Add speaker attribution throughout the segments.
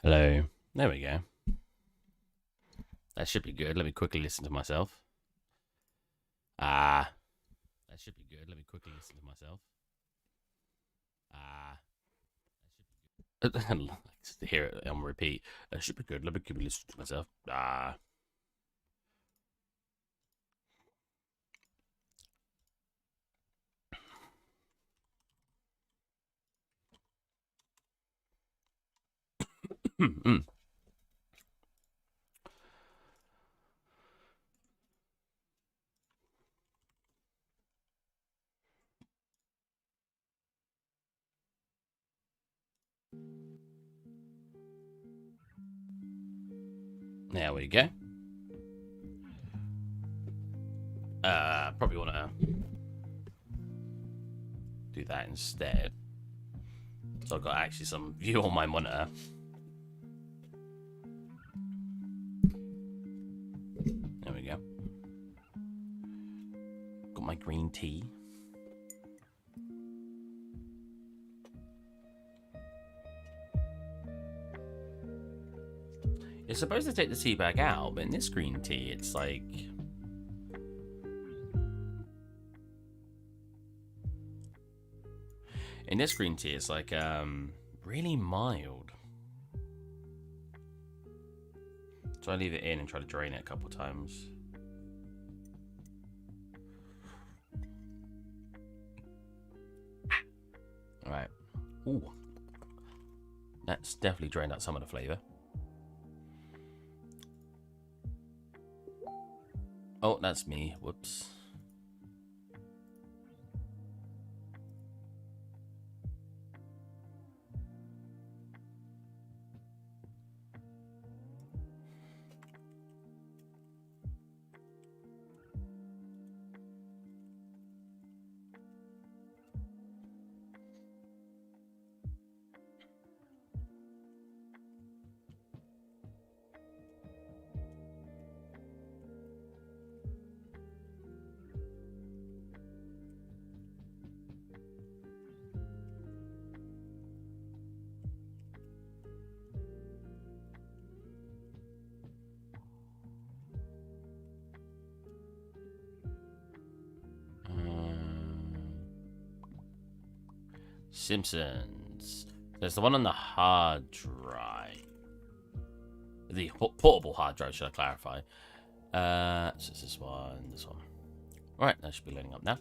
Speaker 1: Hello. There we go. That should be good. Let me quickly listen to myself. That should be good. Let me quickly listen to myself. That should be good. Just to hear it on repeat. That should be good. Let me quickly listen to myself. There we go. Probably want to do that instead. So I've got actually some view on my monitor. There we go. Got my green tea. You're supposed to take the tea bag out, but in this green tea, it's like... In this green tea, it's like, really mild. So I leave it in and try to drain it a couple times. Alright. Ooh. That's definitely drained out some of the flavour. Oh, that's me. Whoops. Simpsons. There's the one on the hard drive. The portable hard drive, should I clarify? So it's this one, this one. Alright, that should be loading up now.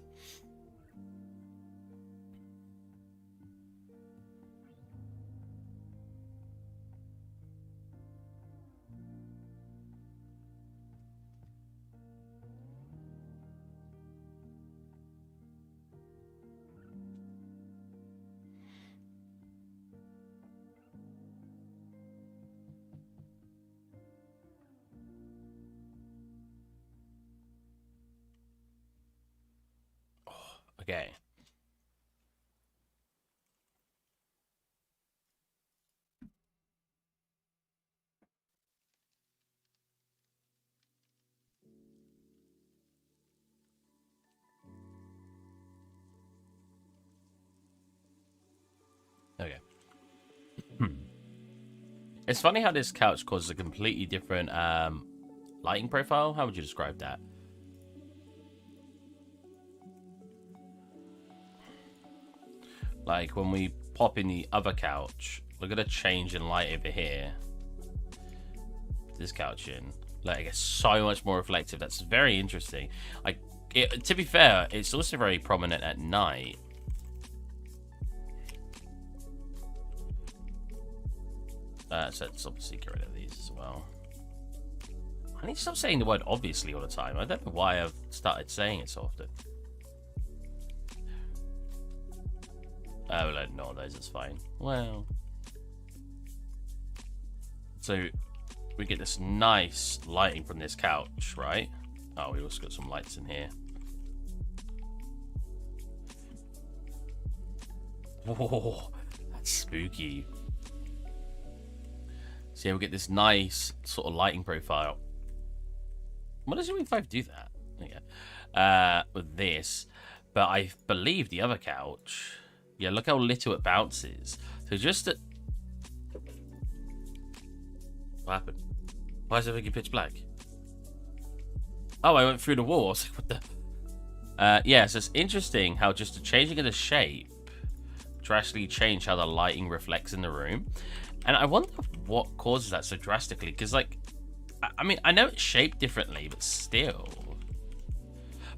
Speaker 1: Okay. Okay. It's funny how this couch causes a completely different lighting profile. How would you describe that? Like when we pop in the other couch, look at a change in light over here. This couch in, like it's so much more reflective. That's very interesting. Like, to be fair, it's also very prominent at night. So let's obviously get rid of these as well. I need to stop saying the word obviously all the time. I don't know why I've started saying it so often. Oh, well, no, those is fine. Well, so we get this nice lighting from this couch, right? Oh, we also got some lights in here. Whoa, that's spooky. So yeah, we get this nice sort of lighting profile. What does UE5 do that? Yeah, with this, but I believe the other couch. Yeah, look how little it bounces. So just What happened? Why is everything pitch black? Oh, I went through the wall. I was like, what the... yeah, so it's interesting how just the changing of the shape drastically change how the lighting reflects in the room. And I wonder what causes that so drastically. Because, like, I mean, I know it's shaped differently, but still.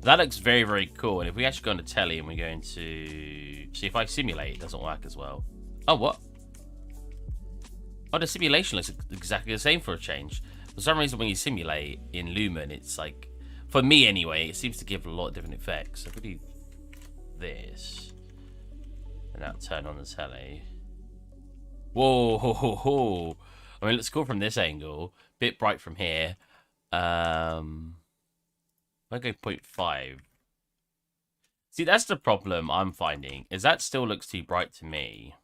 Speaker 1: That looks very, very cool. And if we actually go on the telly and we go into... See, if I simulate, it doesn't work as well. Oh, what? Oh, the simulation looks exactly the same for a change. For some reason, when you simulate in Lumen, it's like... For me, anyway, it seems to give a lot of different effects. So if we do this... And now turn on the telly. Whoa, ho, ho, ho. I mean, let's go from this angle. Bit bright from here. I go 0.5. See, that's the problem I'm finding. Is that still looks too bright to me.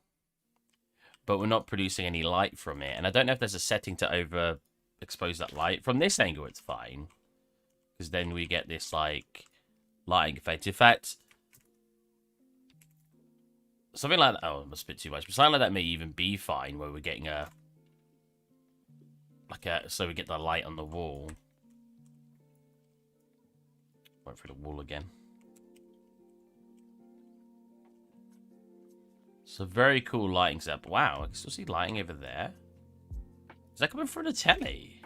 Speaker 1: But we're not producing any light from it. And I don't know if there's a setting to overexpose that light. From this angle, it's fine. Because then we get this, like, lighting effect. In fact... Something like that. Oh, it must be too much. But something like that may even be fine, where we're getting a... So we get the light on the wall. Went through the wall again. So very cool lighting setup. Wow, I can still see lighting over there. Is that coming through the telly?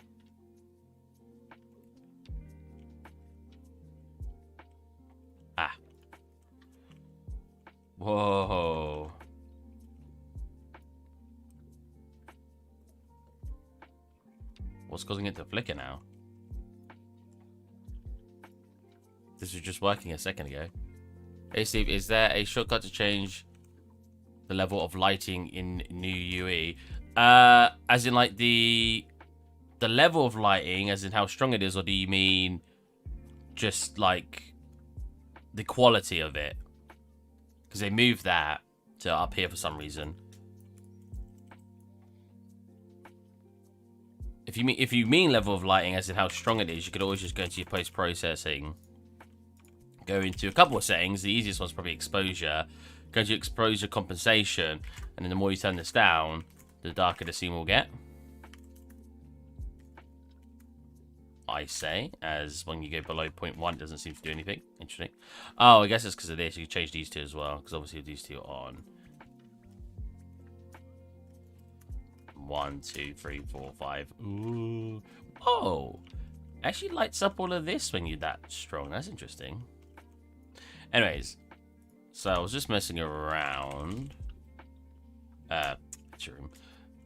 Speaker 1: Ah. Whoa. What's causing it to flicker now? This was just working a second ago. Hey Steve, is there a shortcut to change the level of lighting in new UE? As in like the level of lighting, as in how strong it is, or do you mean just like the quality of it? Because they moved that to up here for some reason. If you mean level of lighting, as in how strong it is, you could always just go into your post-processing, go into a couple of settings. The easiest one's probably exposure. Go to exposure compensation, and then the more you turn this down, the darker the scene will get. I say, as when you go below 0.1, it doesn't seem to do anything. Interesting. Oh, I guess it's because of this. You can change these two as well, because obviously these two are on. 1, 2, 3, 4, 5. Ooh. Oh, actually lights up all of this when you're that strong. That's interesting. Anyways, so I was just messing around. Room,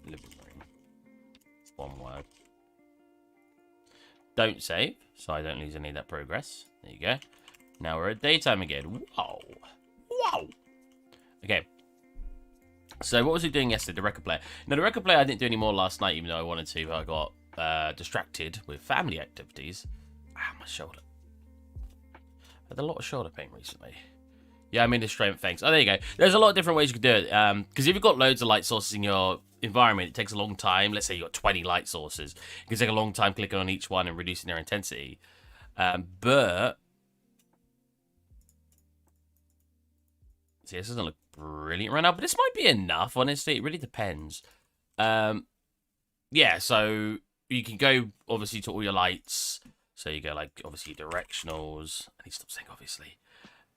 Speaker 1: living room. One word. Don't save, so I don't lose any of that progress. There you go. Now we're at daytime again. Whoa, whoa. Okay. So what was he doing yesterday? The record player. Now the record player I didn't do any more last night, even though I wanted to. But I got distracted with family activities. Ah, my shoulder. I've had a lot of shoulder pain recently. Yeah, I'm in the strength, thanks. Oh, there you go. There's a lot of different ways you could do it. Because if you've got loads of light sources in your environment, it takes a long time. Let's say you've got 20 light sources. It can take a long time clicking on each one and reducing their intensity. But... See, this doesn't look brilliant right now, but this might be enough, honestly. It really depends. Yeah, so you can go, obviously, to all your lights. So you go, like, obviously, directionals. I need to stop saying, obviously.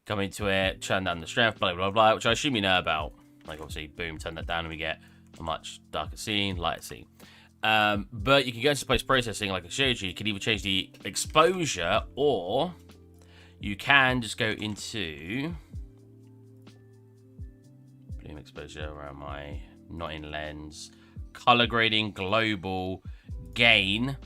Speaker 1: Come into it, turn down the strength, blah, blah, blah, which I assume you know about. Like, obviously, boom, turn that down, and we get a much darker scene, lighter scene. But you can go into post-processing, like I showed you. You can either change the exposure, or you can just go into... Bloom exposure, where am I? Not in lens. Color grading, global, gain,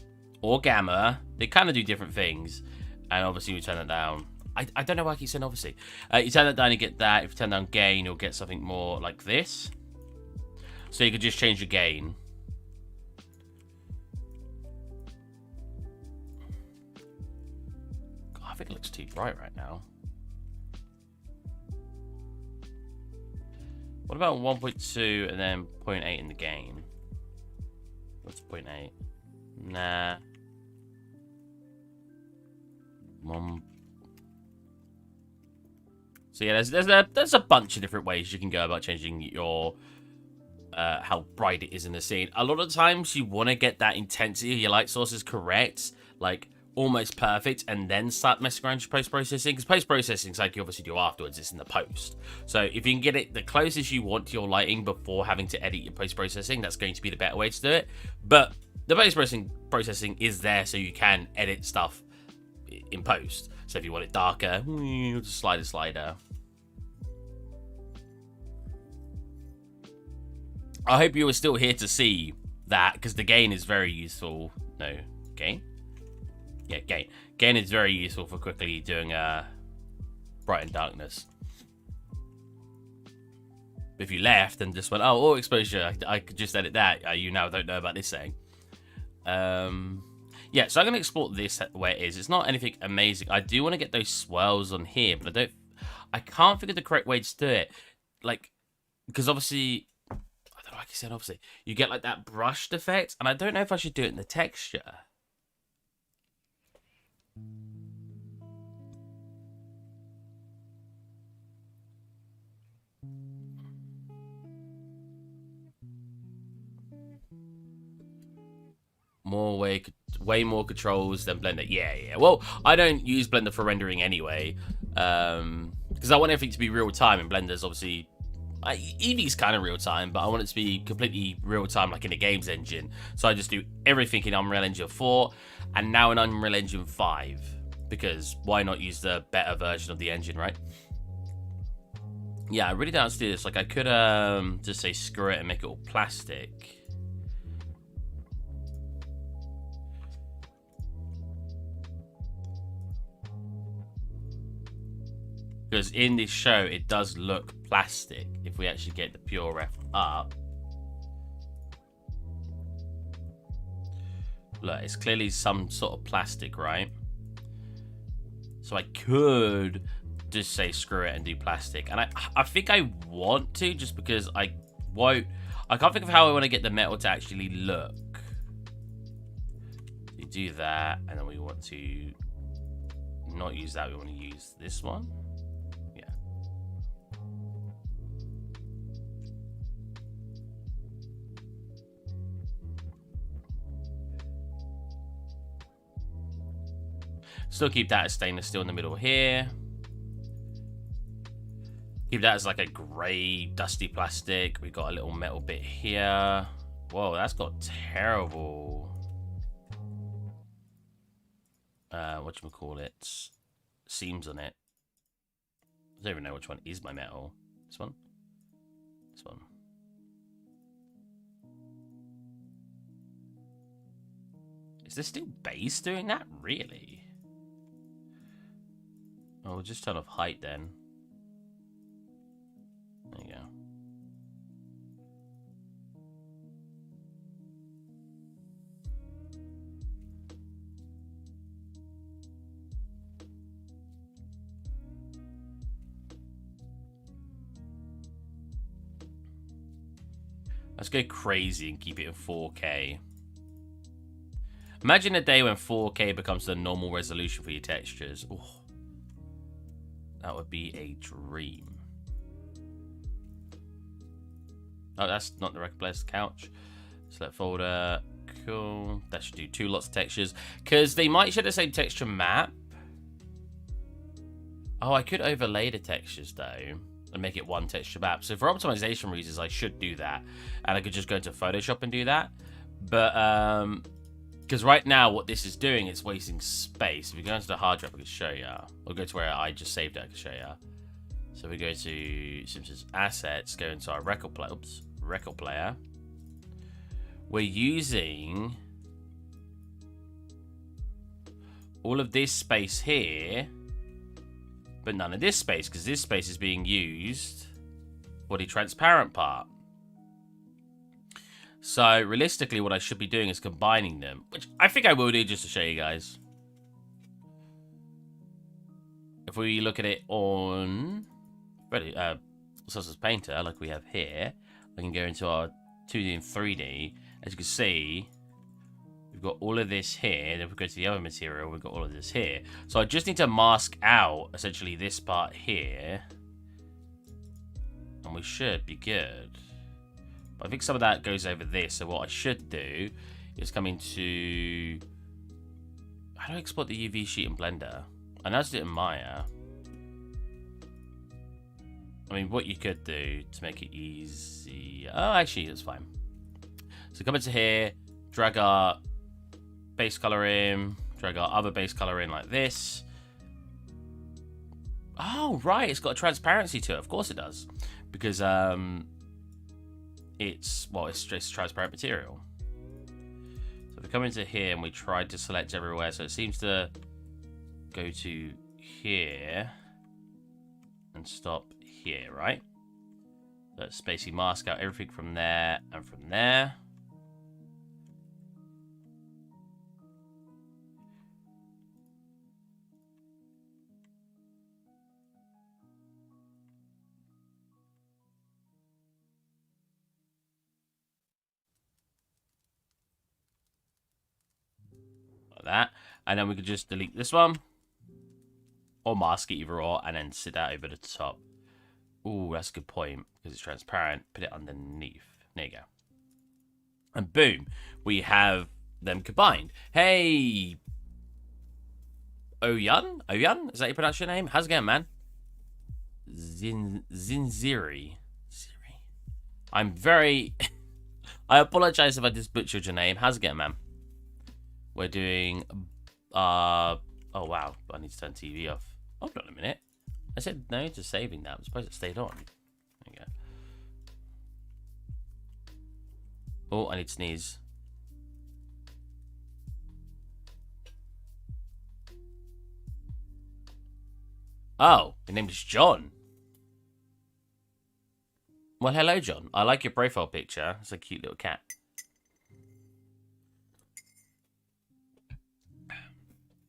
Speaker 1: or gamma. They kind of do different things. And obviously, we turn that down. I don't know why I keep saying obviously. You turn that down, you get that. If you turn down gain, you'll get something more like this. So you could just change your gain. God, I think it looks too bright right now. What about 1.2 and then 0.8 in the gain? What's 0.8? Nah. 1. So yeah, there's a bunch of different ways you can go about changing your how bright it is in the scene. A lot of times you want to get that intensity of your light sources correct, like almost perfect, and then start messing around with post-processing, because post-processing is like you obviously do afterwards. It's in the post. So if you can get it the closest you want to your lighting before having to edit your post-processing, that's going to be the better way to do it. But the post-processing is there so you can edit stuff in post. So if you want it darker, you just slide a slider. I hope you were still here to see that, because the gain is very useful. No, gain? Yeah, gain. Gain is very useful for quickly doing bright and darkness. If you left and just went, oh, all exposure, I could just edit that. You now don't know about this thing. Yeah, so I'm going to export this where it is. It's not anything amazing. I do want to get those swirls on here, but I can't figure the correct way to do it. Like, because obviously, I don't know, like I said, obviously, you get like that brushed effect, and I don't know if I should do it in the texture. Way more controls than Blender. Yeah. Well, I don't use Blender for rendering anyway, because I want everything to be real time, and Blender's obviously Eevee's kind of real time, but I want it to be completely real time, like in a games engine. So I just do everything in Unreal Engine 4, and now in Unreal Engine 5, because why not use the better version of the engine, right? Yeah, I really don't have to do this. Like, I could just say screw it and make it all plastic. Because in this show, it does look plastic if we actually get the pure ref up. Look, it's clearly some sort of plastic, right? So I could just say screw it and do plastic. And I think I want to, just because I can't think of how I want to get the metal to actually look. You do that, and then we want to not use that. We want to use this one. Still keep that as stainless steel in the middle here. Keep that as like a grey, dusty plastic. We got a little metal bit here. Whoa, that's got terrible... whatchamacallit? Seams on it. I don't even know which one is my metal. This one? This one. Is this still base doing that? Really? Oh, we'll just turn off height then. There you go. Let's go crazy and keep it in 4K. Imagine a day when 4K becomes the normal resolution for your textures. Ooh. That would be a dream. Oh, that's not the record player's couch. Select folder. Cool. That should do 2 lots of textures. Because they might share the same texture map. Oh, I could overlay the textures, though, and make it one texture map. So for optimization reasons, I should do that. And I could just go into Photoshop and do that. But, because right now, what this is doing is wasting space. If we go into the hard drive, I can show you. Or go to where I just saved it, I can show you. So we go to Simpsons Assets, go into our record player. Oops, record player. We're using all of this space here, but none of this space, because this space is being used for the transparent part. So, realistically, what I should be doing is combining them, which I think I will do just to show you guys. If we look at it on Sources Painter, like we have here, I can go into our 2D and 3D. As you can see, we've got all of this here. Then if we go to the other material, we've got all of this here. So I just need to mask out, essentially, this part here. And we should be good. But I think some of that goes over this. So what I should do is come into... How do I export the UV sheet in Blender? I know how to do it in Maya. I mean, what you could do to make it easy... Oh, actually, that's fine. So come into here, drag our base color in, drag our other base color in like this. Oh, right, it's got a transparency to it. Of course it does. Because it's just transparent material. So if we come into here and we try to select everywhere, so it seems to go to here and stop here, right? Let's basically mask out everything from there and from there. Like that. And then we could just delete this one. Or mask it, either or, and then sit that over the top. Ooh, that's a good point, because it's transparent. Put it underneath. There you go. And boom, we have them combined. Hey, Oyun? Oyun? Is that how you pronounce your name? How's it going, man? Zinziri. I'm very... I apologize if I just butchered your name. How's it going, man? We're doing... Oh, wow. I need to turn TV off. Hold on a minute. I said no to saving that. I'm supposed it stayed on. There you go. Oh, I need to sneeze. Oh, your name is John. Well, hello, John. I like your profile picture. It's a cute little cat.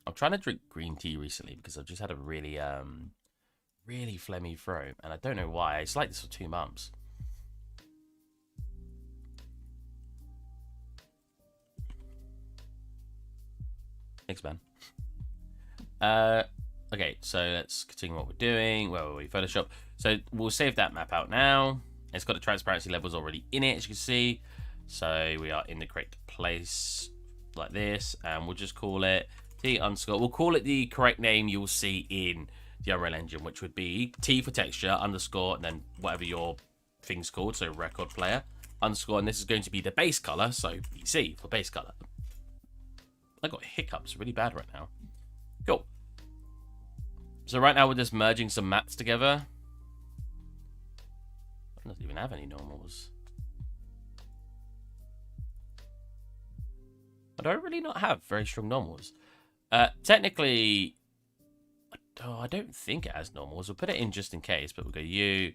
Speaker 1: I'm trying to drink green tea recently because I've just had a really, really phlegmy throat. And I don't know why. It's like this for 2 months. Thanks, man. Okay, so let's continue what we're doing. Where were we? Photoshop. So we'll save that map out now. It's got the transparency levels already in it, as you can see. So we are in the correct place like this. And we'll just call it T underscore. We'll call it the correct name you'll see in the Unreal Engine, which would be T for texture, underscore, and then whatever your thing's called. So record player, underscore. And this is going to be the base color. So BC for base color. I got hiccups really bad right now. Cool. So right now we're just merging some maps together. It doesn't even have any normals. But I really not have very strong normals. Technically, I don't think it has normals. We'll put it in just in case, but we'll go U.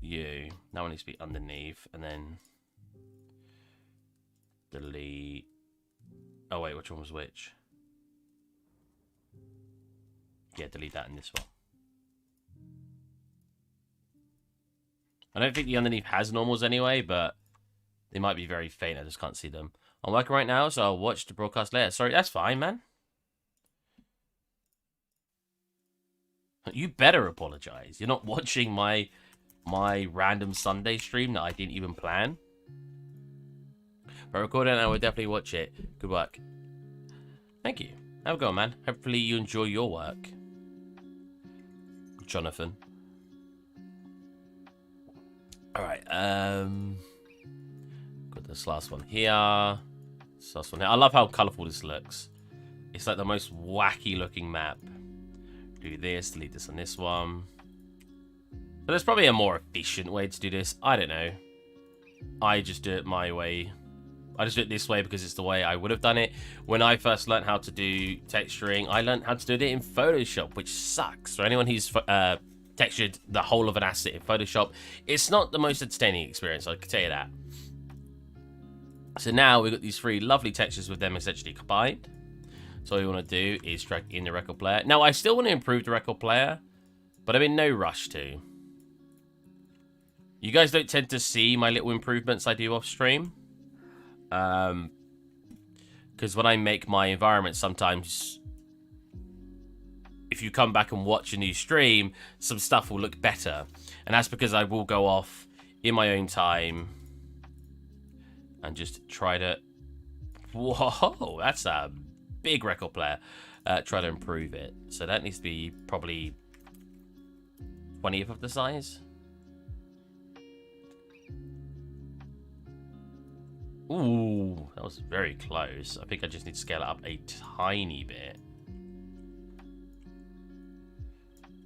Speaker 1: That one needs to be underneath, and then delete. Oh wait, which one was which? Yeah, delete that in this one. I don't think the underneath has normals anyway, but they might be very faint. I just can't see them. I'm working right now, so I'll watch the broadcast later. Sorry, that's fine, man. You better apologize. You're not watching my random Sunday stream that I didn't even plan. But recording, I will definitely watch it. Good work. Thank you. Have a go, man. Hopefully you enjoy your work. Jonathan. Alright, got this last one here. This last one here. I love how colourful this looks. It's like the most wacky looking map. Do this, delete this on this one. But there's probably a more efficient way to do this. I don't know. I just do it my way. I just do it this way because it's the way I would have done it. When I first learned how to do texturing, I learned how to do it in Photoshop, which sucks. For anyone who's textured the whole of an asset in Photoshop, it's not the most entertaining experience, I can tell you that. So now we've got these three lovely textures with them essentially combined. So all we want to do is drag in the record player. Now I still want to improve the record player, but I'm in no rush to. You guys don't tend to see my little improvements I do off stream. Because when I make my environment, sometimes if you come back and watch a new stream, some stuff will look better. And that's because I will go off in my own time and just try to... Whoa, that's a big record player. Try to improve it. So that needs to be probably 20th of the size. Ooh, that was very close. I think I just need to scale it up a tiny bit.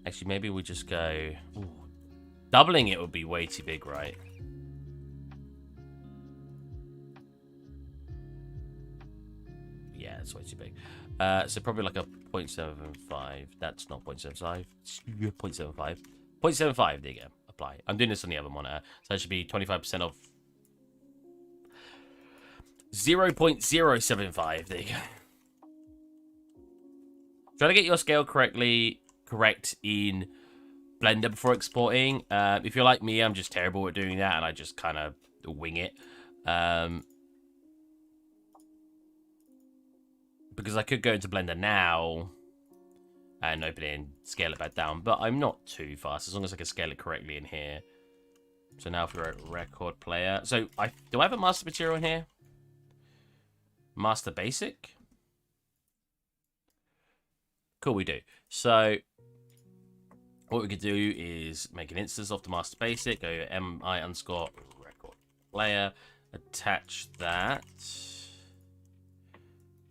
Speaker 1: Actually, maybe we just go... Ooh, doubling it would be way too big, right? Yeah, it's way too big. So probably like a 0.75. That's not 0.75. 0.75. 0.75, there you go. Apply. I'm doing this on the other monitor. So that should be 25% off. 0.075. There you go. Try to get your scale correct in Blender before exporting. If you're like me, I'm just terrible at doing that, and I just kind of wing it. Because I could go into Blender now and open it and scale it back down, but I'm not too fast as long as I can scale it correctly in here. So now for a record player. So do I have a master material in here? Master basic? Cool, we do. So what we could do is make an instance of the master basic, go mi_record player, attach that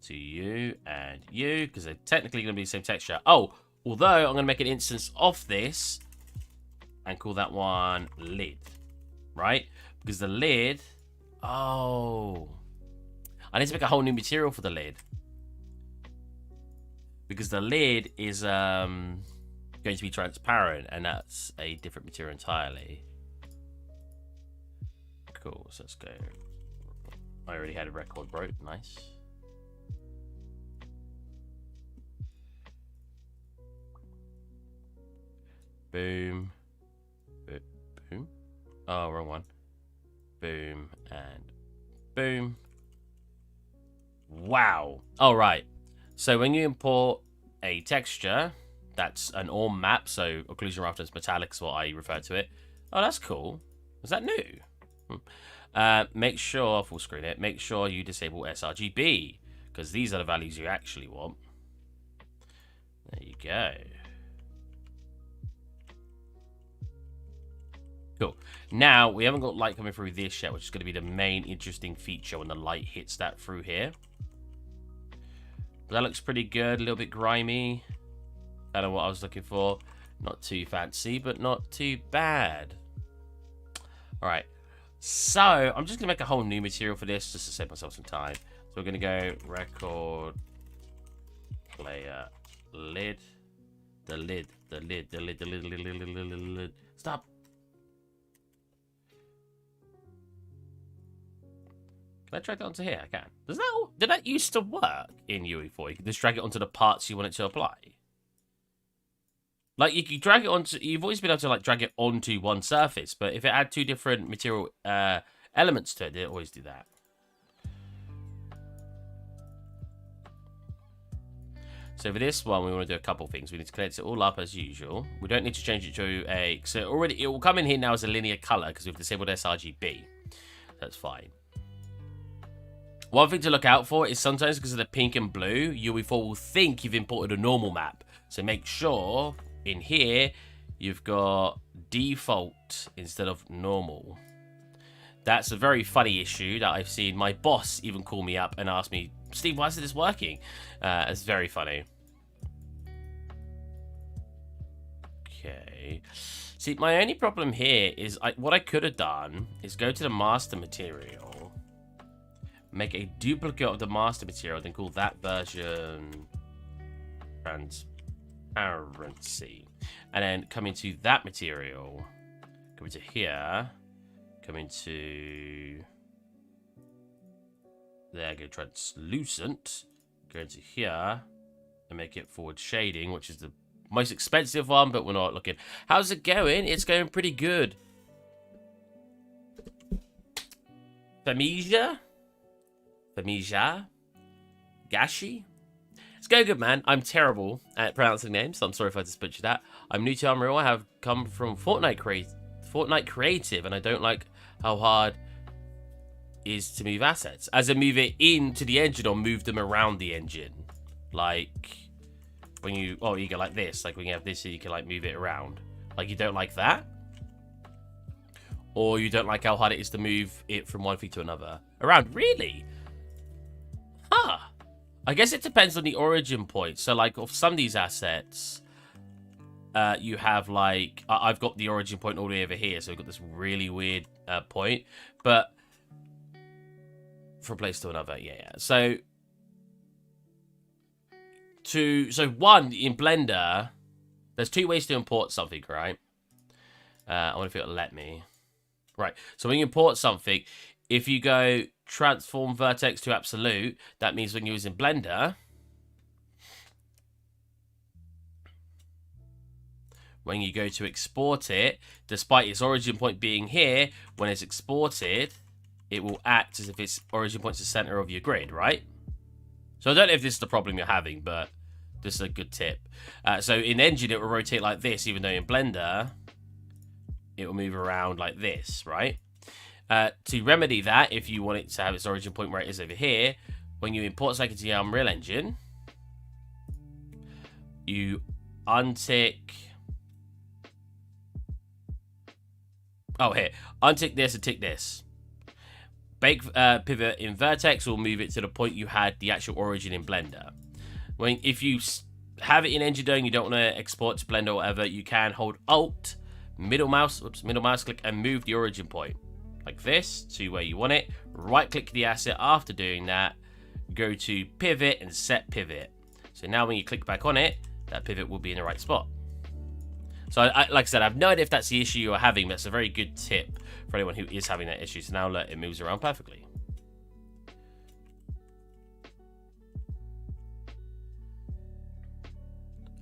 Speaker 1: to you and you, because they're technically going to be the same texture. Oh, although I'm going to make an instance of this and call that one lid, right? Because the lid, oh, I need to make a whole new material for the lid, because the lid is going to be transparent, and that's a different material entirely. Cool, so let's go. I already had a record broke, nice. Boom. Boom. Oh, wrong one. Boom and boom. Wow. All right. So when you import a texture, that's an all map. So occlusion roughness metallic is what I refer to it. Oh, that's cool. Is that new? Make sure, full screen it, make sure you disable sRGB, because these are the values you actually want. There you go. Cool. Now, we haven't got light coming through this yet, which is going to be the main interesting feature when the light hits that through here. But that looks pretty good, a little bit grimy. Kind of what I was looking for. Not too fancy, but not too bad. Alright. So, I'm just going to make a whole new material for this, just to save myself some time. So, we're going to go record player lid. The lid. Stop. Can I drag it onto here? I can. Did that used to work in UE4? You can just drag it onto the parts you want it to apply. Like, you can drag it onto... You've always been able to, like, drag it onto one surface, but if it had two different material elements to it, they always do that. So for this one, we want to do a couple things. We need to connect it all up as usual. We don't need to change it to a... So already, it will come in here now as a linear color because we've disabled sRGB. That's fine. One thing to look out for is sometimes because of the pink and blue, UE4 will think you've imported a normal map. So make sure in here you've got default instead of normal. That's a very funny issue that I've seen my boss even call me up and ask me, Steve, why isn't this working? It's very funny. Okay. See, my only problem here is what I could have done is go to the master material, make a duplicate of the master material, then call that version transparency, and then come into that material, come into here, come into there, go translucent, go into here and make it forward shading, which is the most expensive one, but we're not looking. How's it going? It's going pretty good. Famija? Gashi? It's going good, man. I'm terrible at pronouncing names, so I'm sorry if I just butchered that. I'm new to Unreal. I have come from Fortnite Creative, and I don't like how hard is to move assets. As in move it into the engine or move them around the engine. Like, when you... Oh, you go like this. Like, when you have this, you can, like, move it around. Like, you don't like that? Or you don't like how hard it is to move it from one feed to another? Around? Really? Huh. I guess it depends on the origin point. So, like, of some of these assets... you have, like... I've got the origin point all the way over here, so I've got this really weird point. But... from a place to another, yeah. So... one, in Blender... There's two ways to import something, right? I wonder if it'll let me. Right, so when you import something, if you go transform vertex to absolute, that means when you're using Blender... When you go to export it, despite its origin point being here, when it's exported, it will act as if its origin point's the center of your grid, right? So I don't know if this is the problem you're having, but this is a good tip. So in Engine, it will rotate like this, even though in Blender, it will move around like this, right? To remedy that, if you want it to have its origin point where it is over here, when you import something into the Unreal Engine, you untick... Oh, here. Untick this and tick this. Bake pivot in Vertex will move it to the point you had the actual origin in Blender. If you have it in Engine and you don't want to export to Blender or whatever, you can hold Alt, middle mouse click, and move the origin point. Like this, to where you want it. Right-click the asset after doing that. Go to Pivot and Set Pivot. So now when you click back on it, that pivot will be in the right spot. So, like I said, I have no idea if that's the issue you're having, but it's a very good tip for anyone who is having that issue. So now look, it moves around perfectly.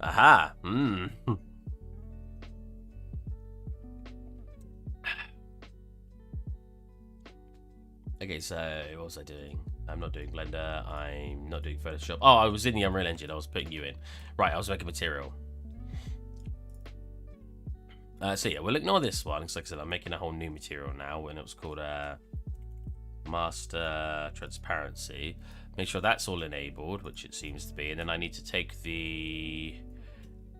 Speaker 1: Aha. Okay, so what was I doing? I'm not doing Blender. I'm not doing Photoshop. Oh, I was in the Unreal Engine. I was putting you in. Right, I was making material. So yeah, we'll ignore this one. Because like I said, I'm making a whole new material now, and it was called Master Transparency. Make sure that's all enabled, which it seems to be. And then I need to take the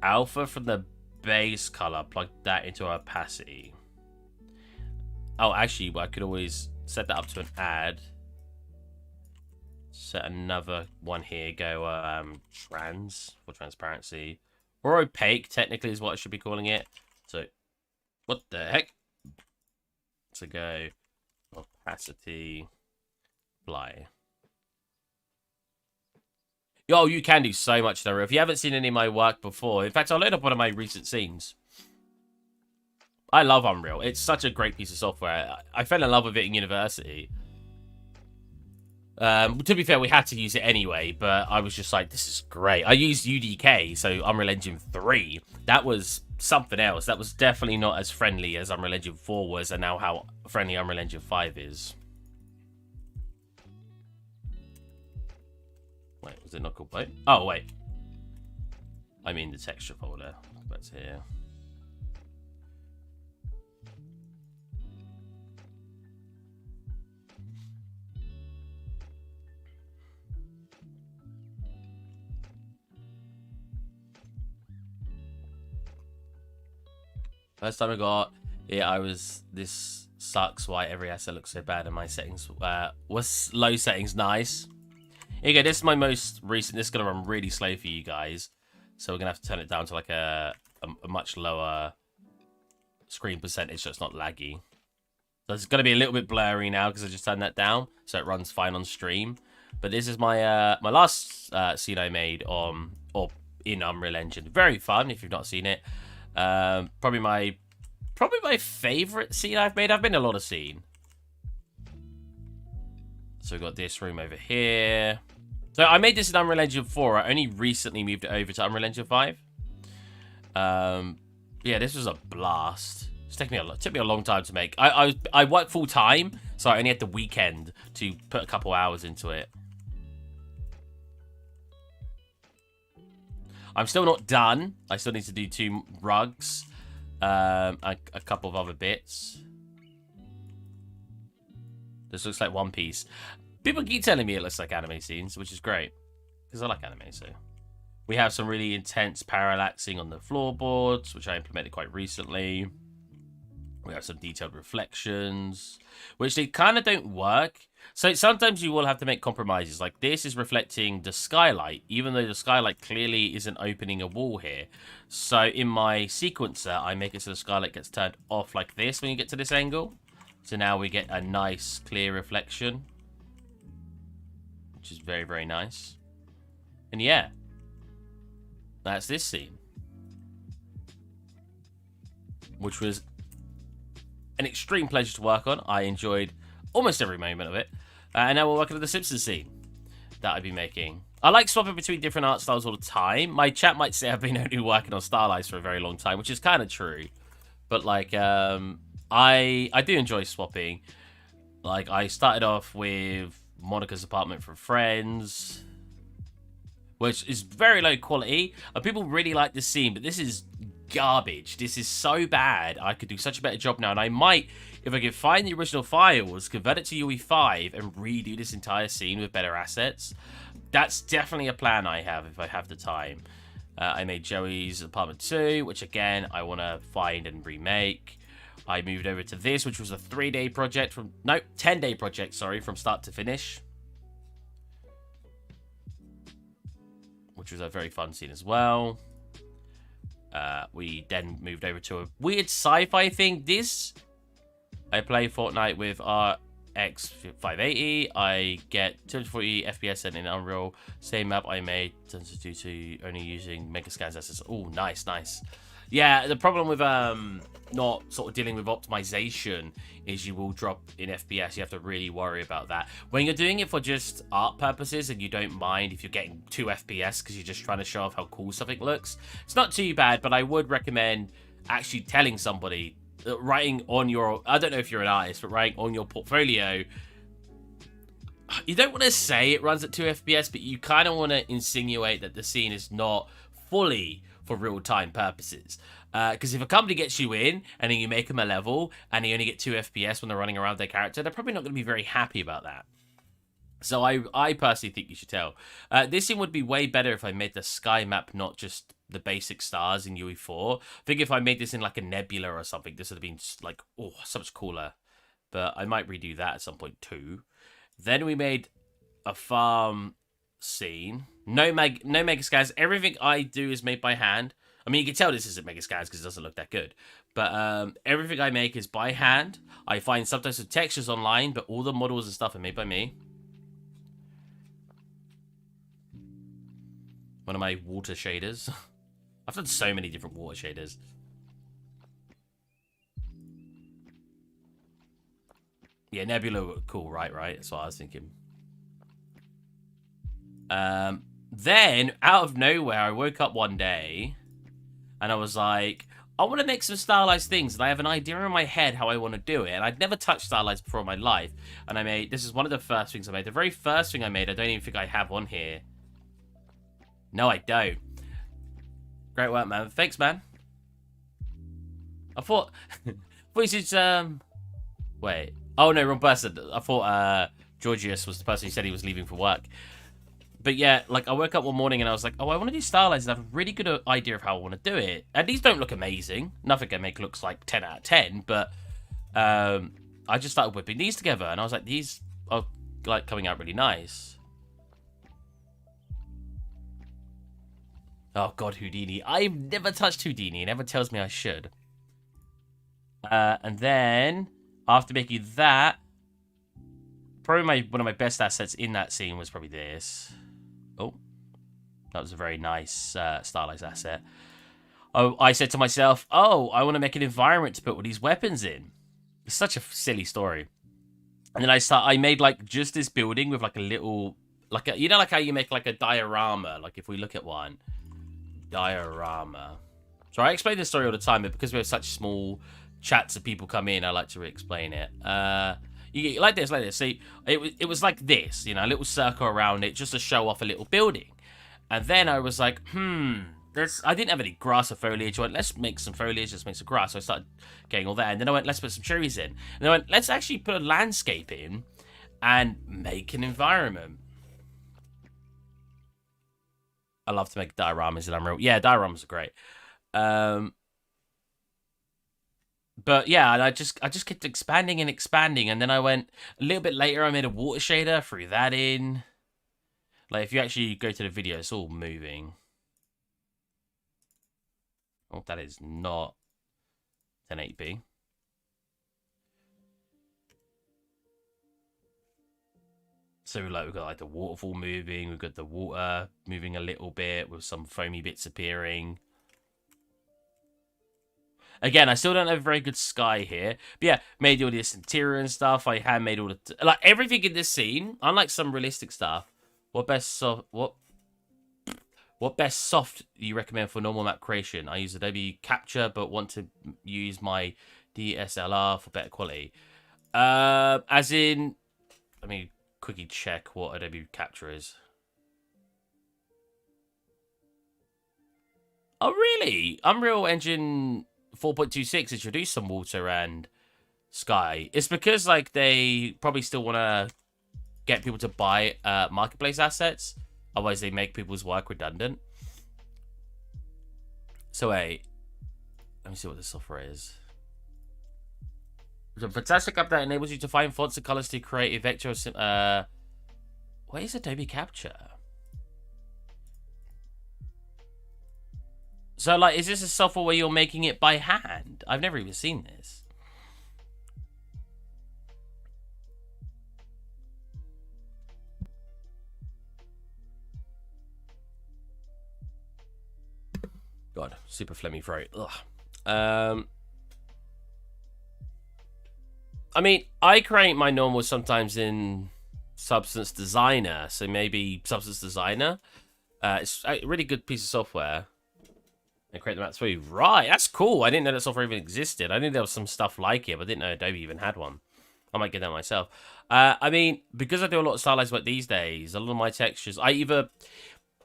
Speaker 1: alpha from the base color, plug that into opacity. Oh, actually, I could always set that up to an add. Set another one here. Go trans for transparency, or opaque. Technically, is what I should be calling it. So, what the heck? So go opacity, apply. Yo, you can do so much there. If you haven't seen any of my work before, in fact, I'll load up one of my recent scenes. I love Unreal. It's such a great piece of software. I fell in love with it in university. To be fair, we had to use it anyway, but I was just like, this is great. I used UDK, so Unreal Engine 3. That was something else. That was definitely not as friendly as Unreal Engine 4 was, and now how friendly Unreal Engine 5 is. Wait, was it not called Boat? Oh, wait. I mean the texture folder. That's here. First time I got it, I was, this sucks why every asset looks so bad, and my settings was low settings nice. Here you go, this is my most recent. This is going to run really slow for you guys. So we're going to have to turn it down to like a much lower screen percentage so it's not laggy. So it's going to be a little bit blurry now because I just turned that down. So it runs fine on stream. But this is my my last scene I made on, or in Unreal Engine. Very fun if you've not seen it. Probably my favorite scene I've made. I've made a lot of scene. So we've got this room over here. So I made this in Unreal Engine 4. I only recently moved it over to Unreal Engine 5. Yeah, this was a blast. It took me a long time to make. I work full time, so I only had the weekend to put a couple hours into it. I'm still not done. I still need to do 2 rugs, a couple of other bits. This looks like One Piece. People keep telling me it looks like anime scenes, which is great. Because I like anime, so. We have some really intense parallaxing on the floorboards, which I implemented quite recently. We have some detailed reflections, which they kind of don't work. So sometimes you will have to make compromises. Like this is reflecting the skylight, even though the skylight clearly isn't opening a wall here. So in my sequencer, I make it so the skylight gets turned off like this when you get to this angle. So now we get a nice clear reflection, which is very, very nice. And yeah, that's this scene, which was an extreme pleasure to work on. I enjoyed almost every moment of it. And now we're working on the Simpsons scene that I've been making. I like swapping between different art styles all the time. My chat might say I've been only working on stylized for a very long time, which is kind of true. But like, I do enjoy swapping. Like, I started off with Monica's Apartment from Friends, which is very low quality. People really like this scene, but this is garbage. This is so bad. I could do such a better job now, and I might, if I could find the original files, convert it to UE5 and redo this entire scene with better assets. That's definitely a plan I have if I have the time. I made Joey's Apartment 2, which again I want to find and remake. I moved over to this, which was a 3-day project from 10-day project, sorry, from start to finish, which was a very fun scene as well. We then moved over to a weird sci-fi thing. I play Fortnite with RX 580. I get 240 FPS and in Unreal. Same map I made, turns due to only using Megascans assets. Oh, nice, nice. Yeah, the problem with not sort of dealing with optimization is you will drop in FPS. You have to really worry about that. When you're doing it for just art purposes and you don't mind if you're getting 2 FPS because you're just trying to show off how cool something looks, it's not too bad, but I would recommend actually telling somebody, writing on your, I don't know if you're an artist, but writing on your portfolio, you don't want to say it runs at 2 FPS, but you kind of want to insinuate that the scene is not fully for real-time purposes. Because if a company gets you in and then you make them a level and they only get 2 FPS when they're running around their character, they're probably not going to be very happy about that. So I personally think you should tell. This scene would be way better if I made the sky map not just the basic stars in UE4. I think if I made this in like a nebula or something, this would have been like, oh, so much cooler. But I might redo that at some point too. Then we made a farm scene. No Megascans. Everything I do is made by hand. I mean, you can tell this isn't Megascans because it doesn't look that good. But everything I make is by hand. I find sometimes some textures online, but all the models and stuff are made by me. One of my water shaders. I've done so many different water shaders. Yeah, Nebula looked cool, right? That's what I was thinking. Then, out of nowhere, I woke up one day and I was like, I want to make some stylized things, and I have an idea in my head how I want to do it. And I'd never touched stylized before in my life. And I made, this is one of the first things I made. The very first thing I made, I don't even think I have on here. No, I don't. Great work, man. Thanks, man. I thought you should, wait. Oh, no, wrong person. I thought Georgius was the person who said he was leaving for work. But yeah, like I woke up one morning and I was like, oh, I want to do stylized and I have a really good idea of how I want to do it. And these don't look amazing. Nothing I make looks like 10 out of 10, but I just started whipping these together and I was like, these are like coming out really nice. Oh god, Houdini. I've never touched Houdini. It never tells me I should. And then after making that, probably one of my best assets in that scene was probably this. Oh, that was a very nice stylized asset. Oh, I said to myself, oh, I want to make an environment to put all these weapons in. It's such a silly story. And then I made like just this building with like a little, like a, you know, like how you make like a diorama. Like if we look at one diorama. So I explain this story all the time, but because we have such small chats of people come in, I like to re-explain it. You like this. See, it was like this, you know, a little circle around it just to show off a little building. And then I was like, I didn't have any grass or foliage. I went, let's make some foliage, let's make some grass. So I started getting all that. And then I went, let's put some trees in. And I went, let's actually put a landscape in. and make an environment. I love to make dioramas in Unreal. Yeah, dioramas are great. But yeah, and I just kept expanding and expanding, and then I went a little bit later. I made a water shader, threw that in. Like if you actually go to the video, it's all moving. Oh, that is not 1080p. So like we've got like the waterfall moving, we've got the water moving a little bit with some foamy bits appearing. Again, I still don't have a very good sky here. But yeah, made all this interior and stuff. I handmade all the... like, everything in this scene, unlike some realistic stuff, what best soft do you recommend for normal map creation? I use Adobe Capture, but want to use my DSLR for better quality. As in... Let me quickly check what Adobe Capture is. Oh, really? Unreal Engine 4.26 introduced some water and sky. It's because like they probably still want to get people to buy marketplace assets. Otherwise, they make people's work redundant. So wait, let me see what this software is. The fantastic app that enables you to find fonts and colors to create a vector. What is Adobe Capture? So, like, is this a software where you're making it by hand? I've never even seen this. God, super phlegmy throat. Ugh. I mean, I create my normals sometimes in Substance Designer, so maybe Substance Designer. It's a really good piece of software. And create the maps for you. Right, that's cool. I didn't know that software even existed. I knew there was some stuff like it, but I didn't know Adobe even had one. I might get that myself. I mean, because I do a lot of stylized work these days, a lot of my textures,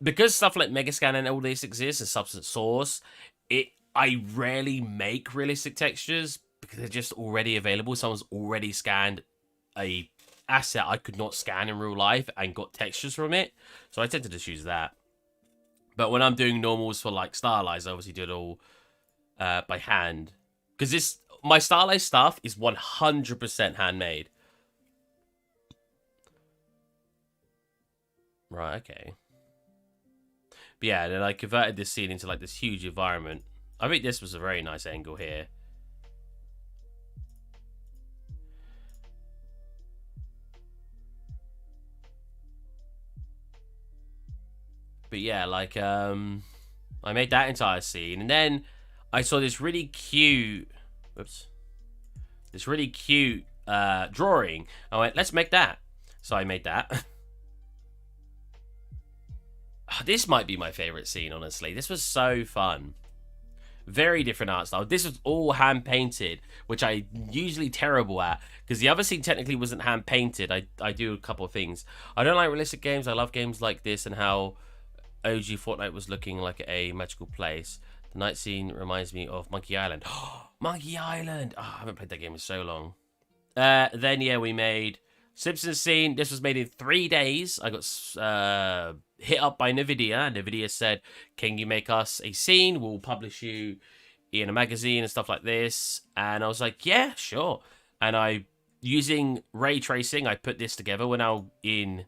Speaker 1: because stuff like Megascan and all this exists and Substance Source, I rarely make realistic textures because they're just already available. Someone's already scanned a asset I could not scan in real life and got textures from it. So I tend to just use that. But when I'm doing normals for like stylized, I obviously do it all by hand. Because my stylized stuff is 100% handmade. Right, okay. But yeah, then I converted this scene into like this huge environment. I think this was a very nice angle here. But yeah, like, I made that entire scene. And then I saw this really cute... Oops. This really cute drawing. I went, let's make that. So I made that. This might be my favorite scene, honestly. This was so fun. Very different art style. This was all hand-painted, which I'm usually terrible at. Because the other scene technically wasn't hand-painted. I do a couple of things. I don't like realistic games. I love games like this and how OG Fortnite was looking like a magical place. The night scene reminds me of Monkey Island. Monkey Island! Oh, I haven't played that game in so long. Then, yeah, we made Simpsons scene. This was made in 3 days. I got hit up by NVIDIA. NVIDIA said, can you make us a scene? We'll publish you in a magazine and stuff like this. And I was like, yeah, sure. And using ray tracing, I put this together. We're now in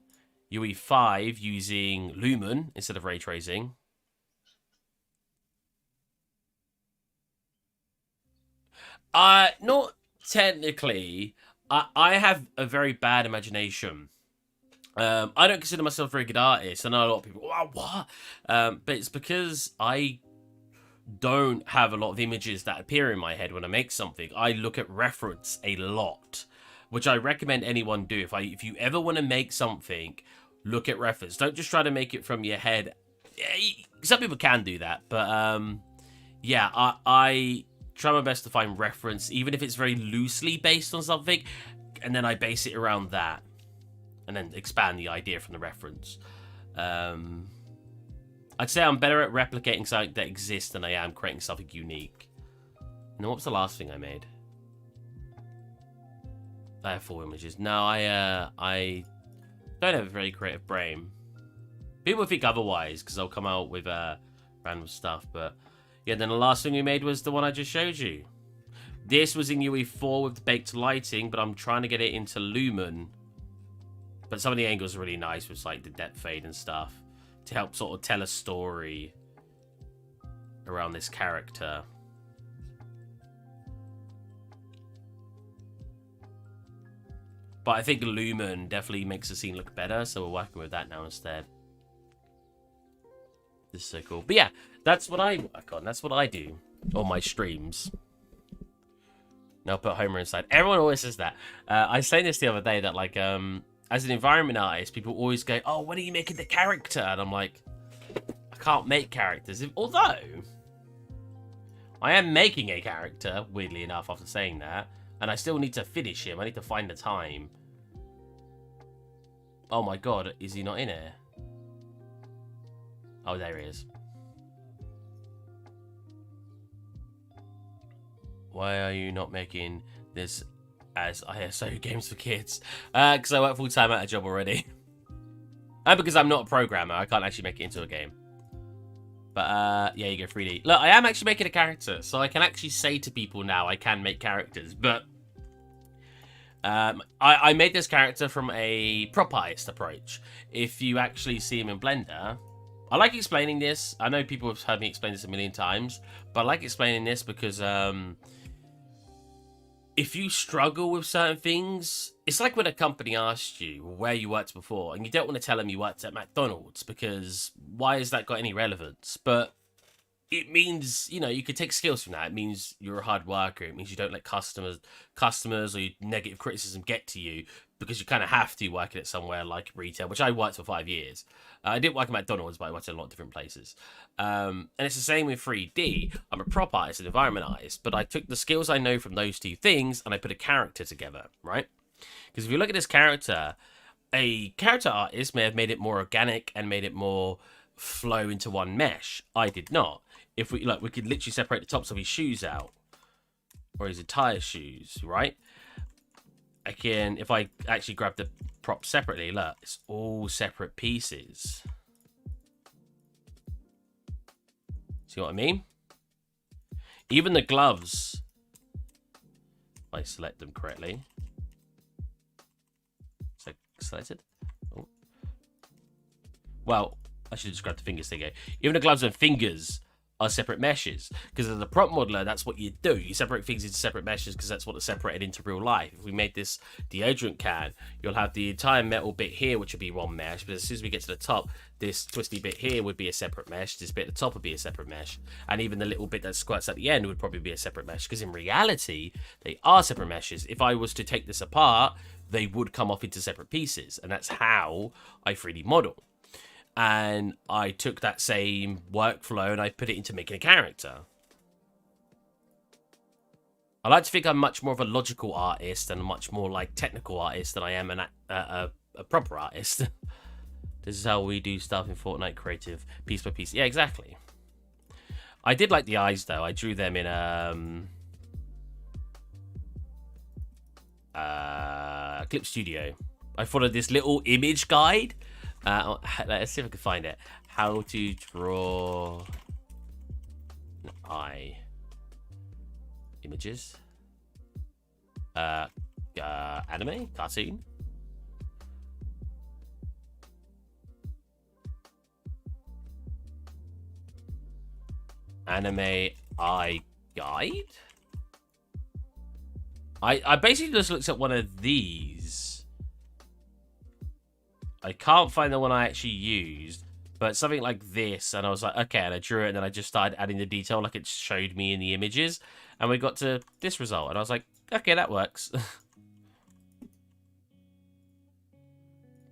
Speaker 1: UE5 using Lumen instead of ray tracing. Not technically. I have a very bad imagination. I don't consider myself a very good artist. I know a lot of people, wow, what? But it's because I don't have a lot of images that appear in my head when I make something. I look at reference a lot, which I recommend anyone do. If you ever want to make something, look at reference. Don't just try to make it from your head. Some people can do that, but yeah, I try my best to find reference, even if it's very loosely based on something, and then I base it around that, and then expand the idea from the reference. I'd say I'm better at replicating something that exists than I am creating something unique. And then what was the last thing I made? I have 4 images. No, I don't have a very creative brain. People think otherwise because they'll come out with random stuff. But yeah, then the last thing we made was the one I just showed you. This was in UE4 with the baked lighting, but I'm trying to get it into Lumen. But some of the angles are really nice with like the depth fade and stuff to help sort of tell a story around this character. But I think Lumen definitely makes the scene look better, so we're working with that now instead. This is so cool. But yeah, that's what I work on. That's what I do on my streams. Now put Homer inside. Everyone always says that. I was saying this the other day that like as an environment artist, people always go, "Oh, when are you making the character?" And I'm like, I can't make characters. Although I am making a character, weirdly enough, after saying that, and I still need to finish him. I need to find the time. Oh my god, is he not in here? Oh, there he is. Why are you not making this as ISO games for kids? Because I work full-time at a job already. And because I'm not a programmer, I can't actually make it into a game. But, yeah, you go 3D. Look, I am actually making a character, so I can actually say to people now I can make characters, but I made this character from a prop artist approach. If you actually see him in Blender, I like explaining this. I know people have heard me explain this a million times, but I like explaining this because if you struggle with certain things, it's like when a company asks you where you worked before, and you don't want to tell them you worked at McDonald's, because why has that got any relevance? But it means, you know, you could take skills from that. It means you're a hard worker. It means you don't let customers or your negative criticism get to you, because you kind of have to working at somewhere like retail, which I worked for 5 years. I didn't work at McDonald's, but I worked at a lot of different places. And it's the same with 3D. I'm a prop artist, an environment artist, but I took the skills I know from those two things and I put a character together, right? Because if you look at this character, a character artist may have made it more organic and made it more flow into one mesh. I did not. If we we could literally separate the tops of his shoes out, or his entire shoes, right? I can, if I actually grab the prop separately, look, it's all separate pieces. See what I mean? Even the gloves, if I select them correctly. So selected. Oh. Well, I should just grab the fingers. There you go. Even the gloves and fingers are separate meshes, because as a prop modeler, that's what you do. You separate things into separate meshes because that's what is separated into real life. If we made this deodorant can, you'll have the entire metal bit here, which would be one mesh, but as soon as we get to the top, this twisty bit here would be a separate mesh, this bit at the top would be a separate mesh, and even the little bit that squirts at the end would probably be a separate mesh, because in reality, they are separate meshes. If I was to take this apart, they would come off into separate pieces, and that's how I 3D model. And I took that same workflow and I put it into making a character. I like to think I'm much more of a logical artist and a much more like technical artist than I am a proper artist. This is how we do stuff in Fortnite creative, piece by piece. Yeah, exactly. I did like the eyes though. I drew them in Clip Studio. I followed this little image guide. Let's see if I can find it. How to draw an eye. Images. Anime? Cartoon? Anime eye guide? I basically just looked at one of these. I can't find the one I actually used, but something like this, and I was like, okay, and I drew it, and then I just started adding the detail like it showed me in the images, and we got to this result, and I was like, okay, that works.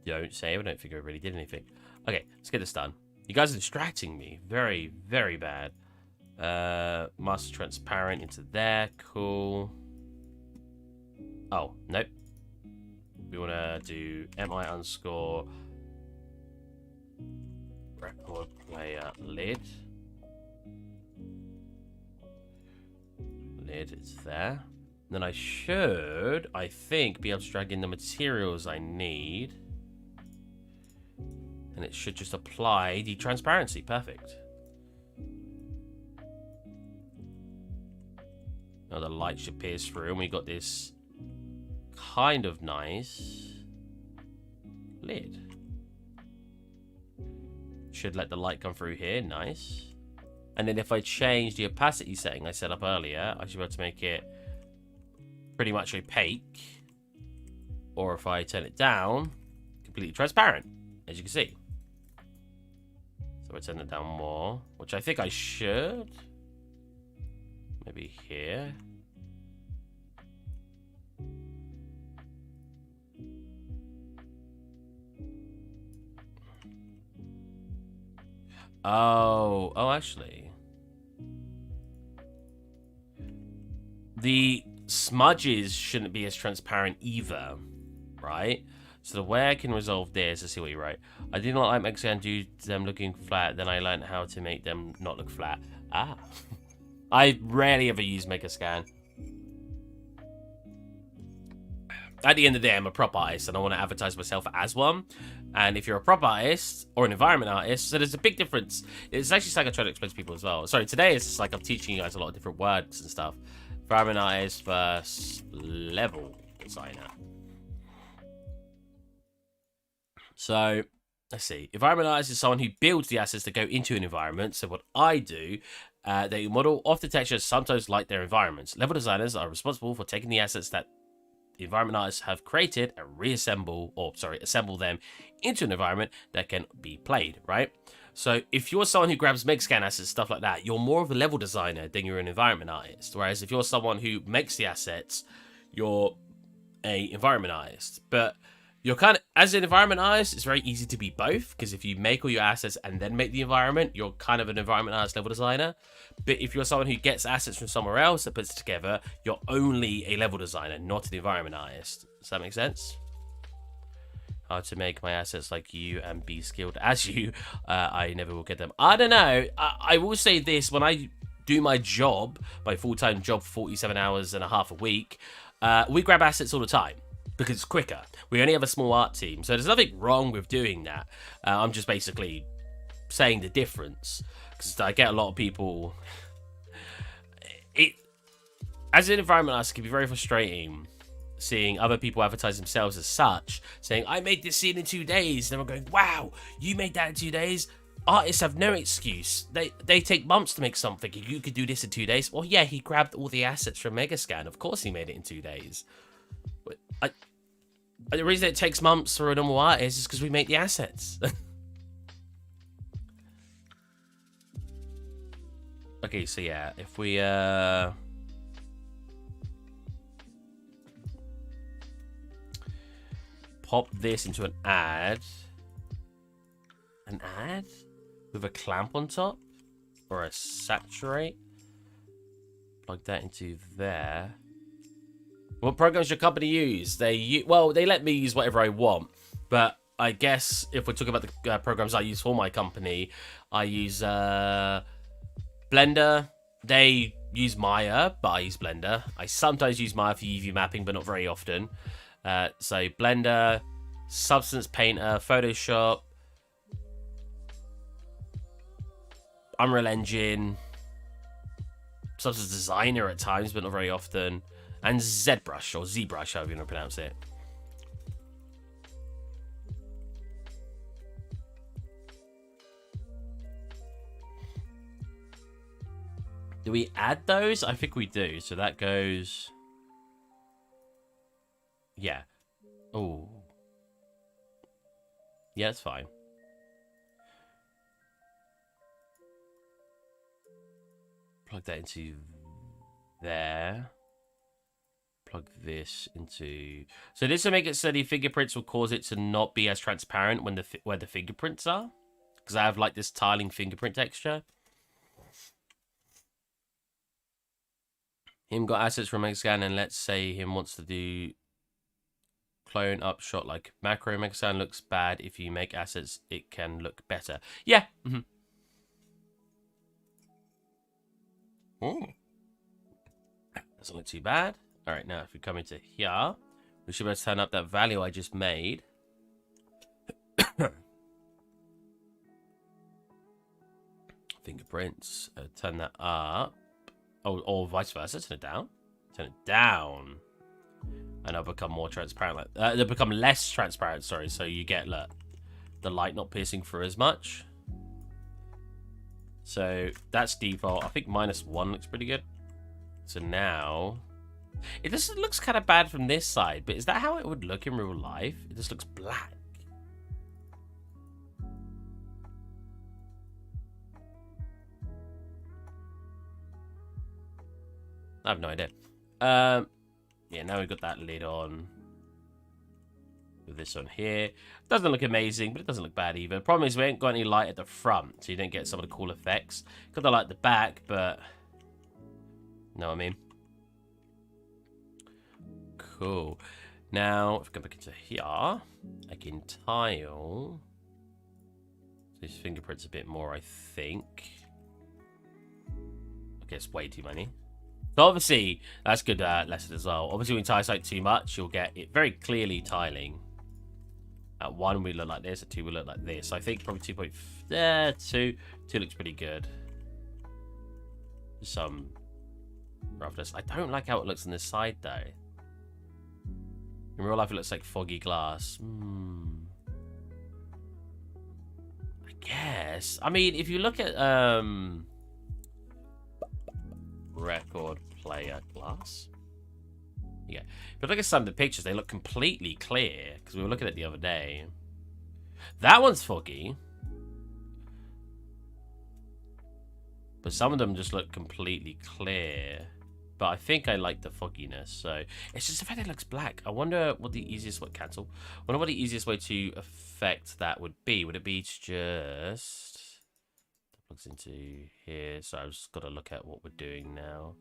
Speaker 1: Don't say, I don't think I really did anything. Okay, let's get this done. You guys are distracting me. Very, very bad. Master transparent into there, cool. Oh, nope. We want to do mi_record player lid. Lid is there. Then I should, I think, be able to drag in the materials I need. And it should just apply the transparency. Perfect. Now the light should pierce through, and we got this kind of nice lid. Should let the light come through here. Nice. And then if I change the opacity setting I set up earlier, I should be able to make it pretty much opaque. Or if I turn it down, completely transparent, as you can see. So I turn it down more, which I think I should. Maybe here. Oh, actually. The smudges shouldn't be as transparent either, right? So the way I can resolve this, let's see what you write. I did not like Mexican due to them looking flat, then I learned how to make them not look flat. Ah. I rarely ever use Megascan. At the end of the day, I'm a prop artist and I want to advertise myself as one. And if you're a prop artist or an environment artist, so there's a big difference. It's actually like I try to explain to people as well. Sorry, today it's just like I'm teaching you guys a lot of different words and stuff. Environment artist versus level designer. So, let's see. Environment artist is someone who builds the assets that go into an environment. So what I do, they model off the textures, sometimes like their environments. Level designers are responsible for taking the assets that the environment artists have created and assemble them into an environment that can be played, right? So if you're someone who grabs Megascan assets, stuff like that, you're more of a level designer than you're an environment artist. Whereas if you're someone who makes the assets, you're a environment artist. But you're kind of, as an environment artist, it's very easy to be both, because if you make all your assets and then make the environment, you're kind of an environment artist level designer. But if you're someone who gets assets from somewhere else that puts it together, you're only a level designer, not an environment artist. Does that make sense? How to make my assets like you and be skilled as you. I never will get them. I don't know. I will say this. When I do my job, my full-time job, 47 hours and a half a week, we grab assets all the time because it's quicker. We only have a small art team, so there's nothing wrong with doing that. I'm just basically saying the difference, because I get a lot of people. As an environment artist, it can be very frustrating seeing other people advertise themselves as such, saying, I made this scene in 2 days. And everyone going, wow, you made that in 2 days? Artists have no excuse. They take months to make something. You could do this in 2 days. Well, yeah, he grabbed all the assets from Megascan. Of course he made it in 2 days. But the reason it takes months for a normal artist is because we make the assets. Okay, so yeah, if we pop this into an ad with a clamp on top, or a saturate, plug that into there. What programs your company use? Well, they let me use whatever I want, but I guess if we're talking about the programs I use for my company, I use Blender. They use Maya, but I use Blender. I sometimes use Maya for UV mapping, but not very often. So Blender, Substance Painter, Photoshop, Unreal Engine, Substance Designer at times, but not very often, and ZBrush, or ZBrush, however you want to pronounce it. Do we add those? I think we do. So that goes... Yeah. Oh. Yeah, it's fine. Plug that into there. Plug this into... So this will make it so the fingerprints will cause it to not be as transparent when where the fingerprints are. Because I have like this tiling fingerprint texture. Him got assets from Megascan, and let's say him wants to do clone upshot like macro. Megascan looks bad. If you make assets, it can look better. Yeah. Mm-hmm. Doesn't look too bad. All right, now if we come into here, we should be able to turn up that value I just made. Fingerprints. Turn that up. Oh, or vice versa. Turn it down. Turn it down. And it'll become more transparent. They'll become less transparent, sorry. So you get, look, the light not piercing through as much. So that's default. I think -1 looks pretty good. So now... It just looks kind of bad from this side. But is that how it would look in real life? It just looks black. I have no idea. Yeah, now we've got that lid on. With this on here. Doesn't look amazing, but it doesn't look bad either. Problem is we ain't got any light at the front, so you don't get some of the cool effects. Got the light at the back, but... Know what I mean? Cool. Now, if I go back into here, I can tile these fingerprints a bit more, I think. Okay, it's way too many. So obviously, that's good lesson as well. Obviously, when you tile site too much, you'll get it very clearly tiling. At 1, we look like this. At 2, we look like this. So I think probably 2.2. 2 looks pretty good. Some roughness. I don't like how it looks on this side, though. In real life, it looks like foggy glass. I guess. I mean, if you look at record player glass. Yeah, but look at some of the pictures. They look completely clear because we were looking at it the other day. That one's foggy, but some of them just look completely clear. But I think I like the fogginess. So it's just the fact that it looks black. I wonder what the easiest way cancel. I wonder what the easiest way to affect that would be. Would it be to just plugs into here? So I've just got to look at what we're doing now.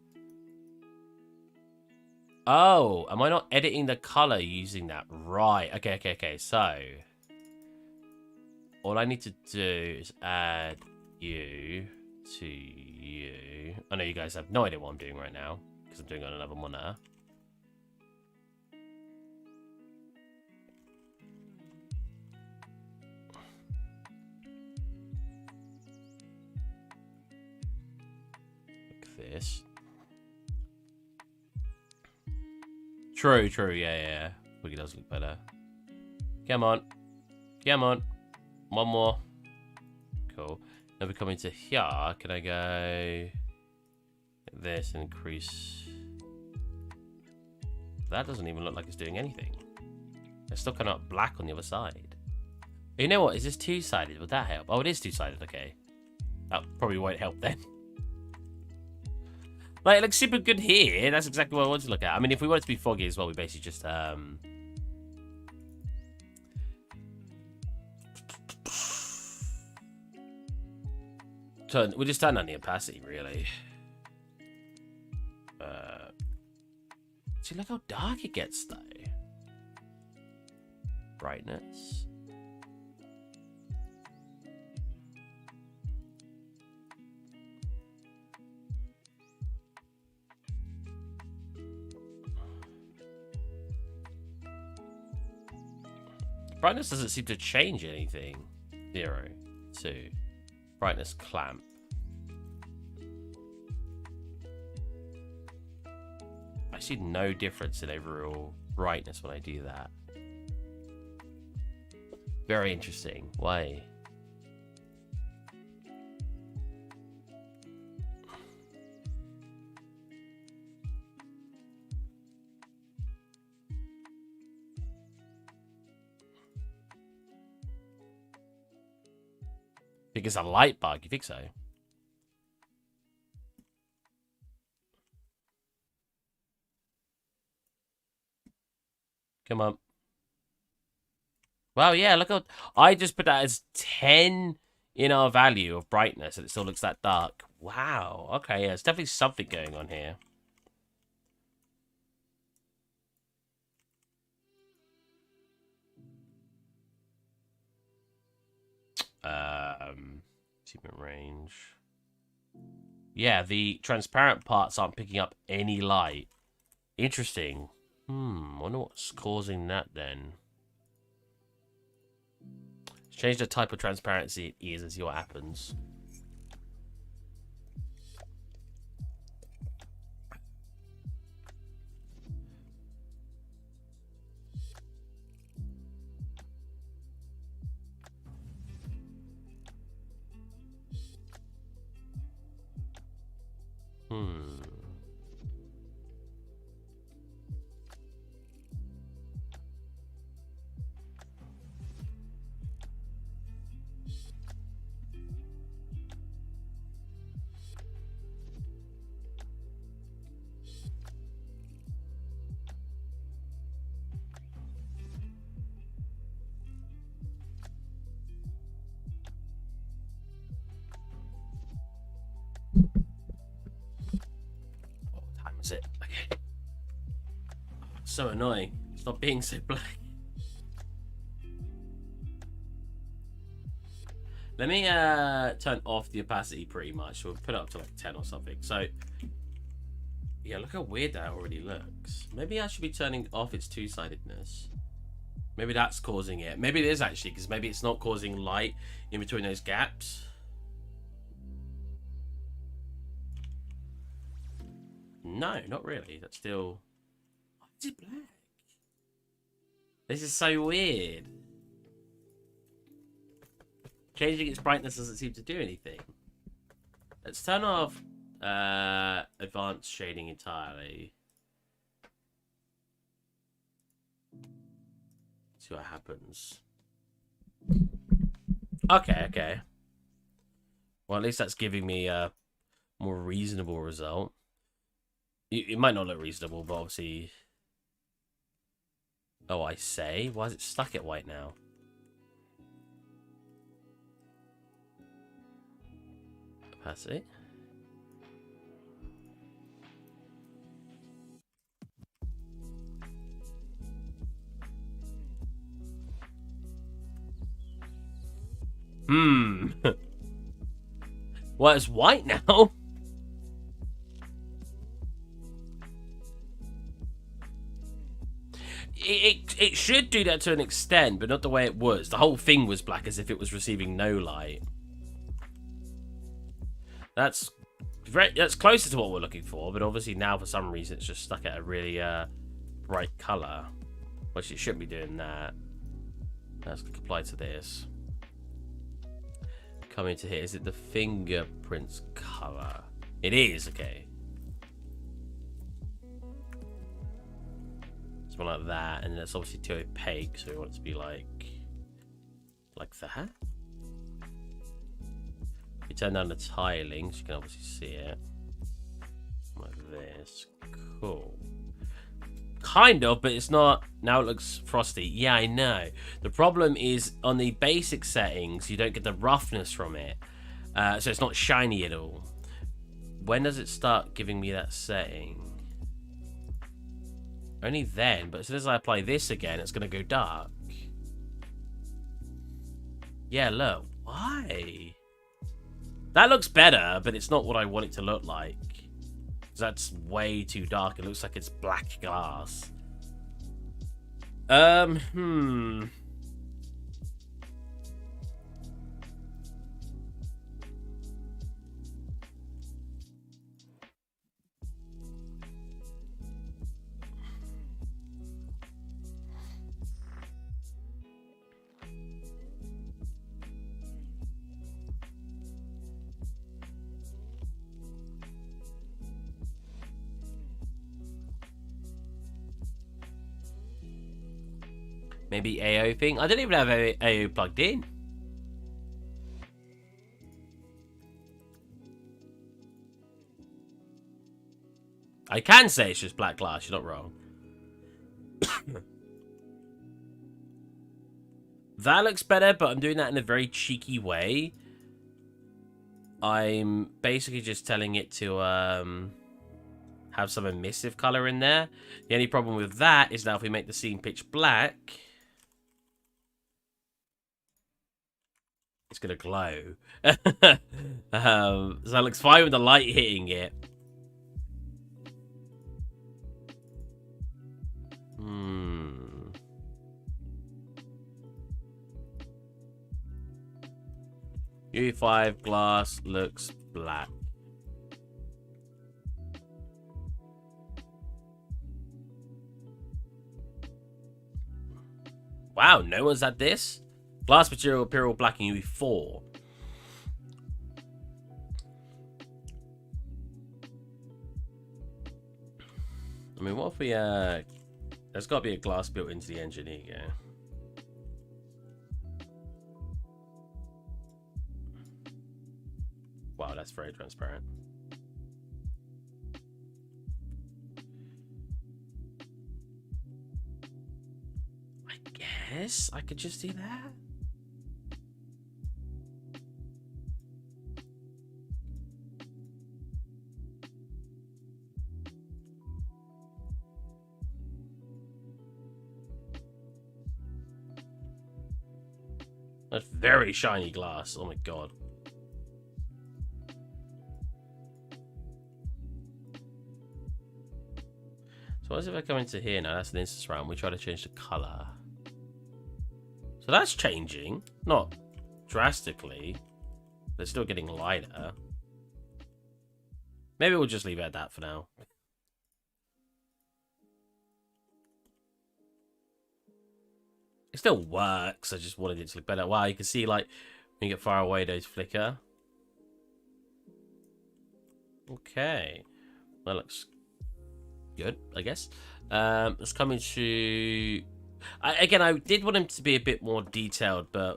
Speaker 1: Oh, am I not editing the color using that? Right. Okay. So all I need to do is add you to you. I know you guys have no idea what I'm doing right now because I'm doing it on another monitor. Like this. True, yeah. Wiggy does look better. Come on. One more. Cool. Now we come into here. Can I go like this and increase? That doesn't even look like it's doing anything. It's still kind of black on the other side. You know what? Is this two-sided? Would that help? Oh, it is two-sided. Okay. That probably won't help then. Like, it looks super good here. That's exactly what I want to look at. I mean, if we want it to be foggy as well, we basically just we just turn on the opacity, really. See, look how dark it gets, though. Brightness. Brightness doesn't seem to change anything. 0, 2. Brightness clamp. I see no difference in overall brightness when I do that. Very interesting. Why? Think it's a light bug? You think so? Come on. Well, yeah, look at... I just put that as 10 in our value of brightness, and it still looks that dark. Wow. Okay, yeah, there's definitely something going on here. Achievement range. Yeah, the transparent parts aren't picking up any light. Interesting. Wonder what's causing that then. Change the type of transparency it is and see what happens. What time is it? Okay. So annoying. Stop being so black. Let me turn off the opacity pretty much. We'll put it up to like 10 or something. So yeah, look how weird that already looks. Maybe I should be turning off its two-sidedness. Maybe that's causing it. Maybe it is actually, because maybe it's not causing light in between those gaps. No, not really. That's still... Why is it black? This is so weird. Changing its brightness doesn't seem to do anything. Let's turn off advanced shading entirely. See what happens. Okay. Well, at least that's giving me a more reasonable result. It might not look reasonable, but obviously... Oh, I say? Why is it stuck at white now? Opacity. Well, it's white now. It should do that to an extent, but not the way it was. The whole thing was black as if it was receiving no light. That's closer to what we're looking for, but obviously now for some reason it's just stuck at a really bright color, which it shouldn't be doing that. Let's apply to this. Come into here. Is it the fingerprints color? It is. Okay. Something like that, and it's obviously too opaque, so we want it to be like that. You turn down the tiling, so you can obviously see it. Like this. Cool. Kind of, but it's not. Now it looks frosty. Yeah, I know. The problem is on the basic settings, you don't get the roughness from it. So it's not shiny at all. When does it start giving me that setting? Only then, but as soon as I apply this again, it's going to go dark. Yeah, look. Why? That looks better, but it's not what I want it to look like. That's way too dark. It looks like it's black glass. Maybe AO thing? I don't even have AO plugged in. I can say it's just black glass, you're not wrong. That looks better, but I'm doing that in a very cheeky way. I'm basically just telling it to have some emissive color in there. The only problem with that is now if we make the scene pitch black, it's gonna glow. So it looks fine with the light hitting it. UE5 glass looks black. Wow, no one's had this? Glass material appear all black in UE4. I mean, what if we, there's got to be a glass built into the engine here, yeah. Wow, that's very transparent. I guess I could just do that. That's very shiny glass. Oh my god. So what if I come into here now? That's an instance round. We try to change the color. So that's changing. Not drastically. But it's still getting lighter. Maybe we'll just leave it at that for now. It still works. I just wanted it to look better. Wow, you can see, like, when you get far away, those flicker. Okay. That looks good, I guess. Let's come into... Again, I did want him to be a bit more detailed, but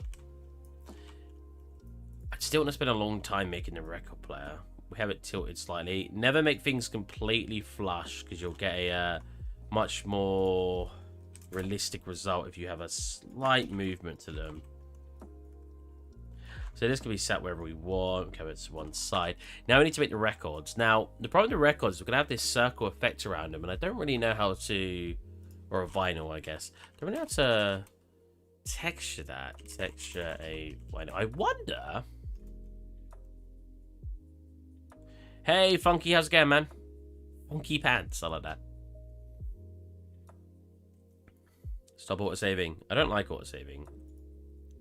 Speaker 1: I still want to spend a long time making the record player. We have it tilted slightly. Never make things completely flush, because you'll get a much more realistic result if you have a slight movement to them. So this can be set wherever we want. Come to one side. Now we need to make the records. Now the problem with the records is we're gonna have this circle effect around them, and I don't really know how to, or a vinyl, I guess. Don't really know how to texture that. Texture a vinyl. I wonder. Hey, Funky, how's it going, man? Funky pants. I like that. Stop auto-saving. I don't like auto-saving.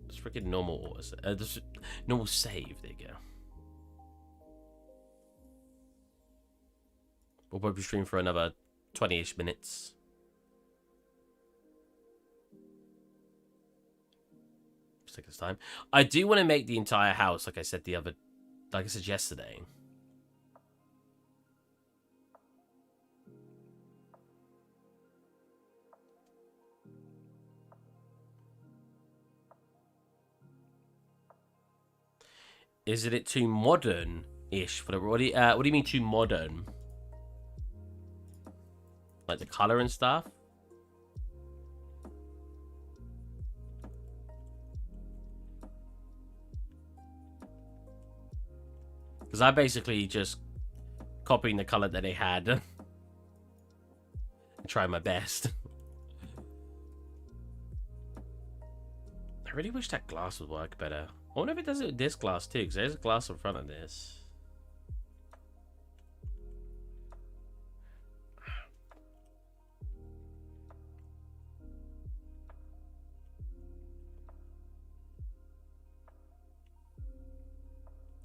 Speaker 1: It's freaking normal just normal save. There you go. We'll probably stream for another 20-ish minutes. Just take this time. I do want to make the entire house, like I said yesterday. Is it too modern-ish for the... What do you mean too modern? Like the color and stuff? Because I basically just copying the color that they had. And try my best. I really wish that glass would work better. I wonder if it does it with this glass too, because there's a glass in front of this.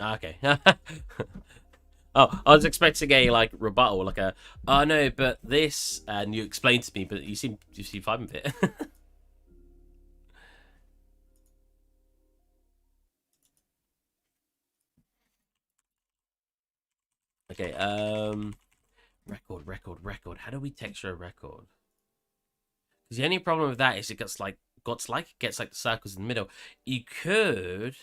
Speaker 1: Okay. Oh, I was expecting a like rebuttal, like a, oh no, but this, and you explained to me, but you seem fine with it. Okay, record. How do we texture a record? Because the only problem with that is it gets like the circles in the middle. You could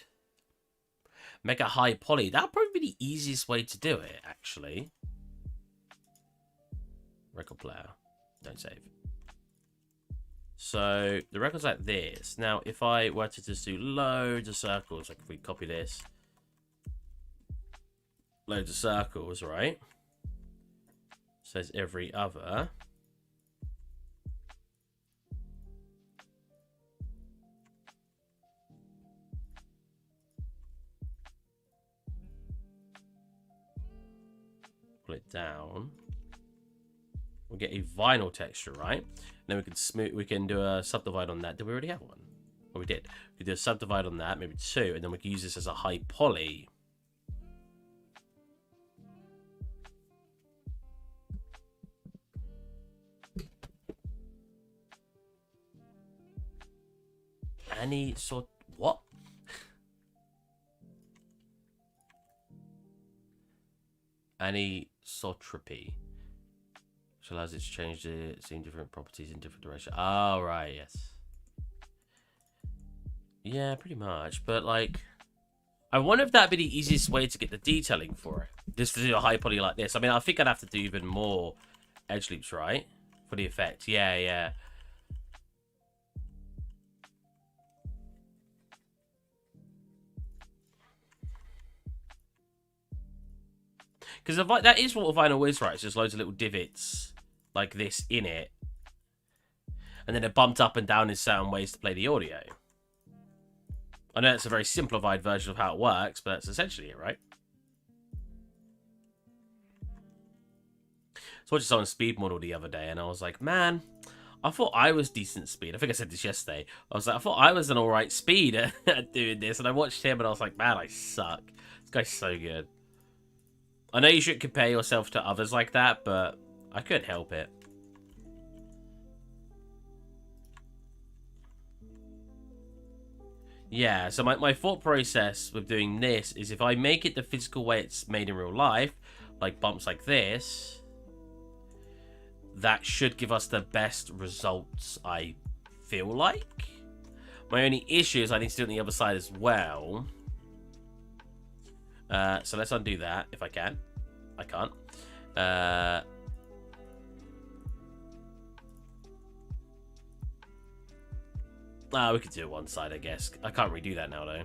Speaker 1: make a high poly. That'll probably be the easiest way to do it, actually. Record player. Don't save. So the record's like this. Now, if I were to just do loads of circles, like if we copy this. Loads of circles, right? Says every other. Pull it down. We'll get a vinyl texture, right? And then we can do a subdivide on that. Did we already have one? Well, we did. We did a subdivide on that, maybe 2, and then we can use this as a high poly. Any sort... What? Anisotropy. Which allows it to change the same different properties in different directions. Oh, right, yes. Yeah, pretty much. But, like, I wonder if that'd be the easiest way to get the detailing for it. Just to do a high poly like this. I mean, I think I'd have to do even more edge loops, right? For the effect. Yeah, yeah. Because that is what a vinyl is, right? It's just loads of little divots like this in it. And then they're bumped up and down in certain ways to play the audio. I know it's a very simplified version of how it works, but that's essentially it, right? So I watched someone's speed model the other day, and I was like, man, I thought I was decent speed. I think I said this yesterday. I was like, I thought I was an alright speed at doing this, and I watched him, and I was like, man, I suck. This guy's so good. I know you shouldn't compare yourself to others like that, but I couldn't help it. Yeah, so my thought process with doing this is if I make it the physical way it's made in real life, like bumps like this, that should give us the best results, I feel like. My only issue is I need to do it on the other side as well. So let's undo that if I can. I can't. We could do it one side, I guess. I can't redo that now, though.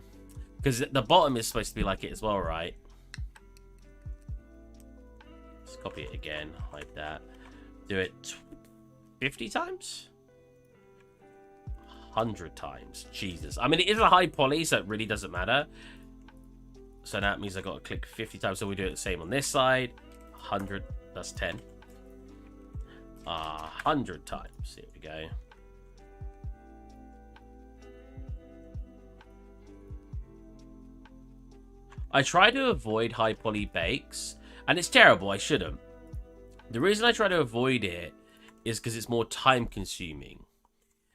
Speaker 1: Because the bottom is supposed to be like it as well, right? Let's copy it again. Hide that. Do it 50 times? 100 times. Jesus. I mean, it is a high poly, so it really doesn't matter. So that means I got to click 50 times. So we do it the same on this side. 100. That's 10. 100 times. Here we go. I try to avoid high poly bakes, and it's terrible. I shouldn't. The reason I try to avoid it is because it's more time consuming.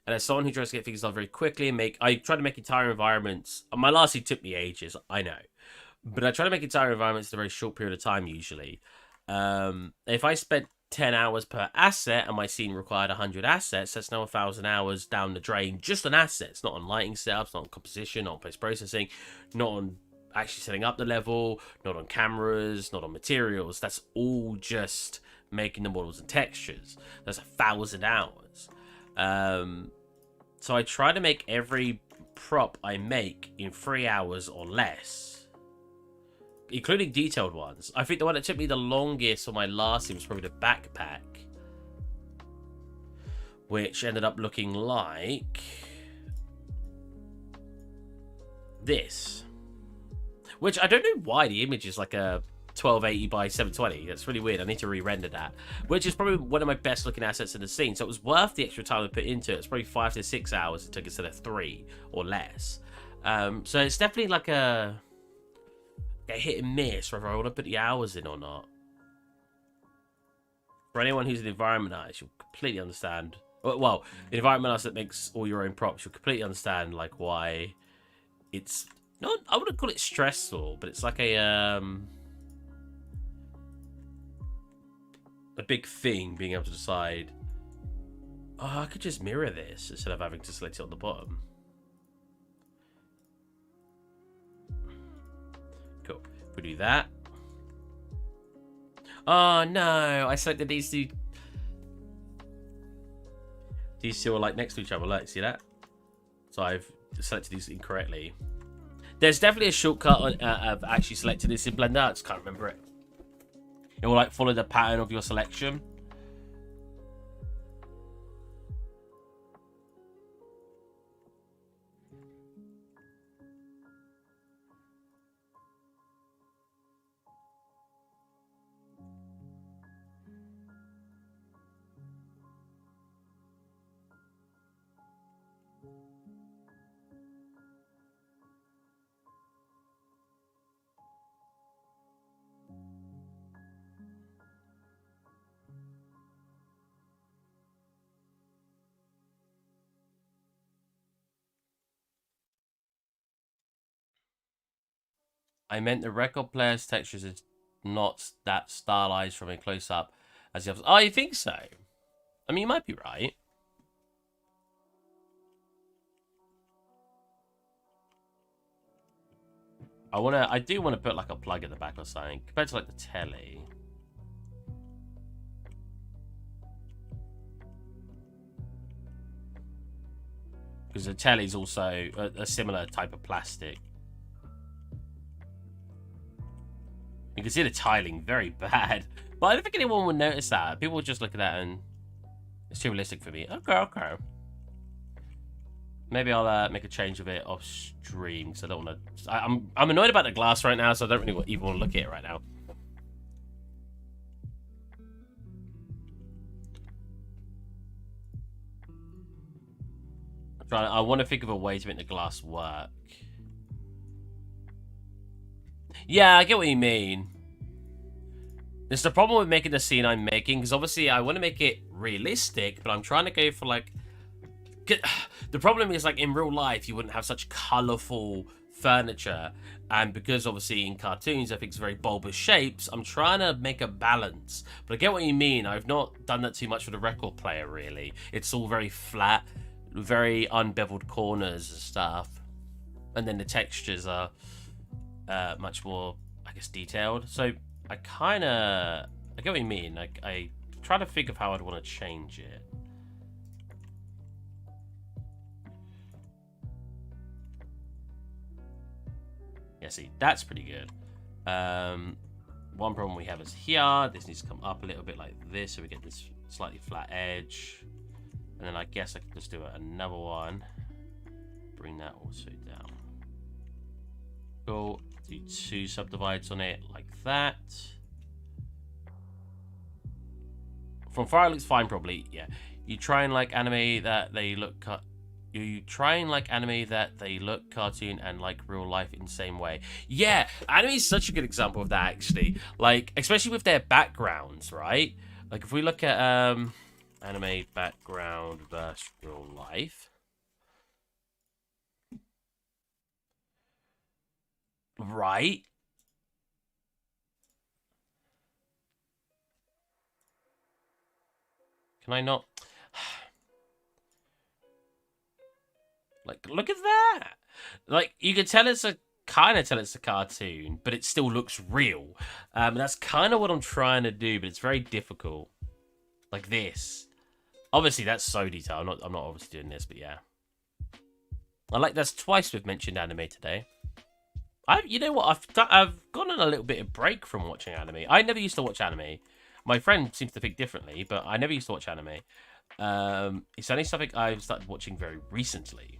Speaker 1: And as someone who tries to get things done very quickly and I try to make entire environments. My last scene took me ages, I know. But I try to make entire environments in a very short period of time usually. If I spent 10 hours per asset and my scene required 100 assets, that's now 1,000 hours down the drain just on assets, not on lighting setups, not on composition, not on post-processing, not on actually setting up the level, not on cameras, not on materials. That's all just making the models and textures. That's 1,000 hours. So I try to make every prop I make in 3 hours or less, including detailed ones. I think the one that took me the longest on my last scene was probably the backpack, which ended up looking like this. Which I don't know why the image is like a 1280 by 720. That's really weird. I need to re-render that. Which is probably one of my best looking assets in the scene. So it was worth the extra time I put into it. It's probably 5 to 6 hours it took instead of 3 or less. So it's definitely like a hit and miss whether I want to put the hours in or not. For anyone who's an environment artist, you'll completely understand. Well, an environment artist that makes all your own props, you'll completely understand like why it's not. I wouldn't call it stressful, but it's like a big thing being able to decide. Oh, I could just mirror this instead of having to select it on the bottom. Cool. If we do that. Oh no! I selected these two. These two are like next to each other. Look, see that? So I've selected these incorrectly. There's definitely a shortcut of actually selecting this in Blender. I just can't remember it. It will like follow the pattern of your selection. I meant the record player's textures is not that stylized from a close-up as the others. Oh, you think so? I mean, you might be right. I do want to put like a plug in the back or something compared to like the telly. Because the telly is also a similar type of plastic. You can see the tiling very bad, but I don't think anyone would notice that. People would just look at that and it's too realistic for me. Okay, okay. Maybe I'll make a change of it off stream because I don't want to. I'm annoyed about the glass right now, so I don't really even want to look at it right now. I want to think of a way to make the glass work. Yeah, I get what you mean. It's the problem with making the scene I'm making, because obviously I want to make it realistic, but I'm trying to go for like... The problem is, like, in real life, you wouldn't have such colourful furniture, and because obviously in cartoons everything's very bulbous shapes, I'm trying to make a balance. But I get what you mean. I've not done that too much with the record player, really. It's all very flat, very unbeveled corners and stuff, and then the textures are much more, I guess, detailed. So I get what you mean. I try to think of how I'd want to change it. Yeah, see, that's pretty good. One problem we have is here. This needs to come up a little bit like this, so we get this slightly flat edge. And then I guess I could just do another one. Bring that also down. Cool. Do 2 subdivides on it like that. From far it looks fine, probably. Yeah. You try and like anime that they look you try and like anime that they look cartoon and like real life in the same way. Yeah, anime is such a good example of that, actually. Like, especially with their backgrounds, right? Like if we look at anime background versus real life. Right? Can I not? Like, look at that. Like, you can tell it's a kind of tell it's a cartoon, but it still looks real. That's kind of what I'm trying to do, but it's very difficult. Like this. Obviously, that's so detailed. I'm not obviously doing this, but yeah. I like that's twice we've mentioned anime today. You know what? I've gone on a little bit of break from watching anime. I never used to watch anime. My friend seems to think differently, but I never used to watch anime. It's only something I've started watching very recently.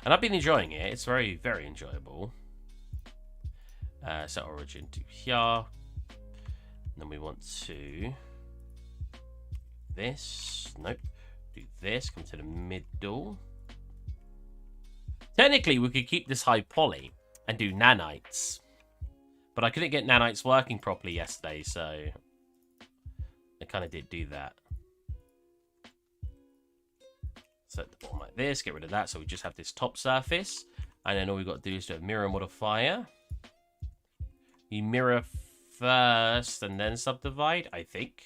Speaker 1: And I've been enjoying it. It's very, very enjoyable. Set origin to here. And then we want to... this. Nope. Do this. Come to the middle. Technically, we could keep this high poly and do nanites. But I couldn't get nanites working properly yesterday, so... I kind of did do that. Set the bottom like this, get rid of that, so we just have this top surface. And then all we've got to do is do a mirror modifier. You mirror first and then subdivide, I think.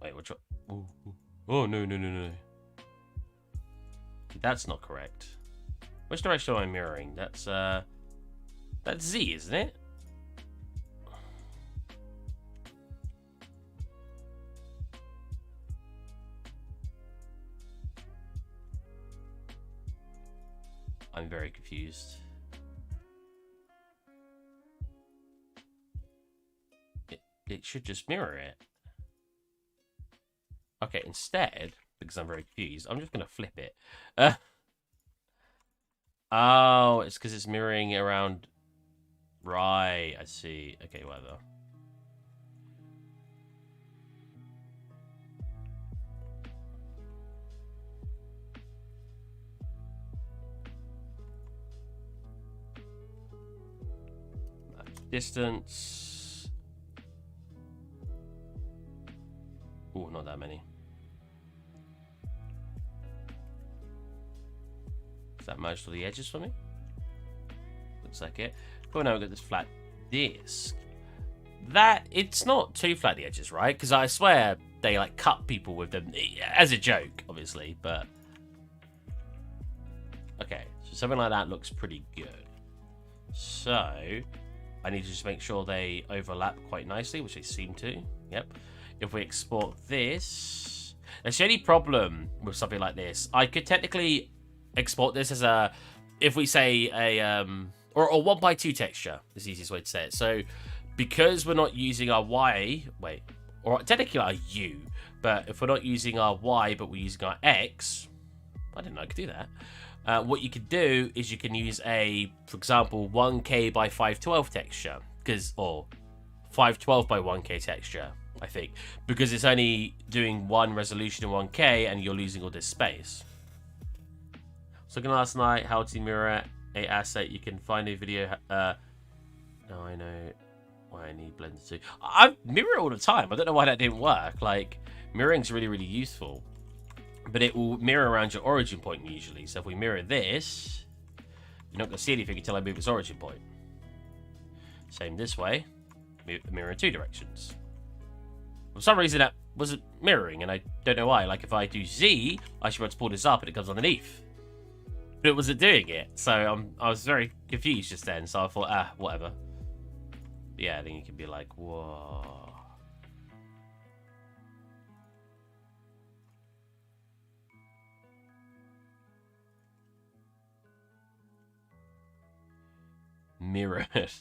Speaker 1: Wait, which one? Oh, no. That's not correct. Which direction am I mirroring? That's Z, isn't it? I'm very confused. It should just mirror it. Okay, instead, because I'm very confused, I'm just going to flip it. Oh, it's because it's mirroring around... Right, I see. Okay, whatever. Distance. Oh, not that many. that merged all the edges for me? Looks like it. But now we've got this flat disc. That, it's not too flat, the edges, right? Because I swear they, like, cut people with them. As a joke, obviously, but... Okay, so something like that looks pretty good. So, I need to just make sure they overlap quite nicely, which they seem to. Yep. If we export this... That's the only problem with something like this. I could technically export this as a... If we say a... Or a 1x2 texture is the easiest way to say it. So, because we're not using our Y... Wait. Or technically our U. But if we're not using our Y, but we're using our X... I didn't know I could do that. What you could do is you can use a, for example, 1K by 512 texture. Or 512 by 1K texture, I think. Because it's only doing one resolution in 1K and you're losing all this space. So looking last night, how to mirror a asset. You can find a video. Now I know why I need Blender 2. I mirror all the time. I don't know why that didn't work. Like, mirroring's really, really useful. But it will mirror around your origin point usually. So if we mirror this, you're not going to see anything until I move its origin point. Same this way. Mirror in two directions. For some reason that wasn't mirroring, and I don't know why. Like if I do Z, I should be able to pull this up and it comes underneath. But it wasn't doing it. So I was very confused just then. So I thought, whatever. But yeah, then you can be like, whoa. Mirror it.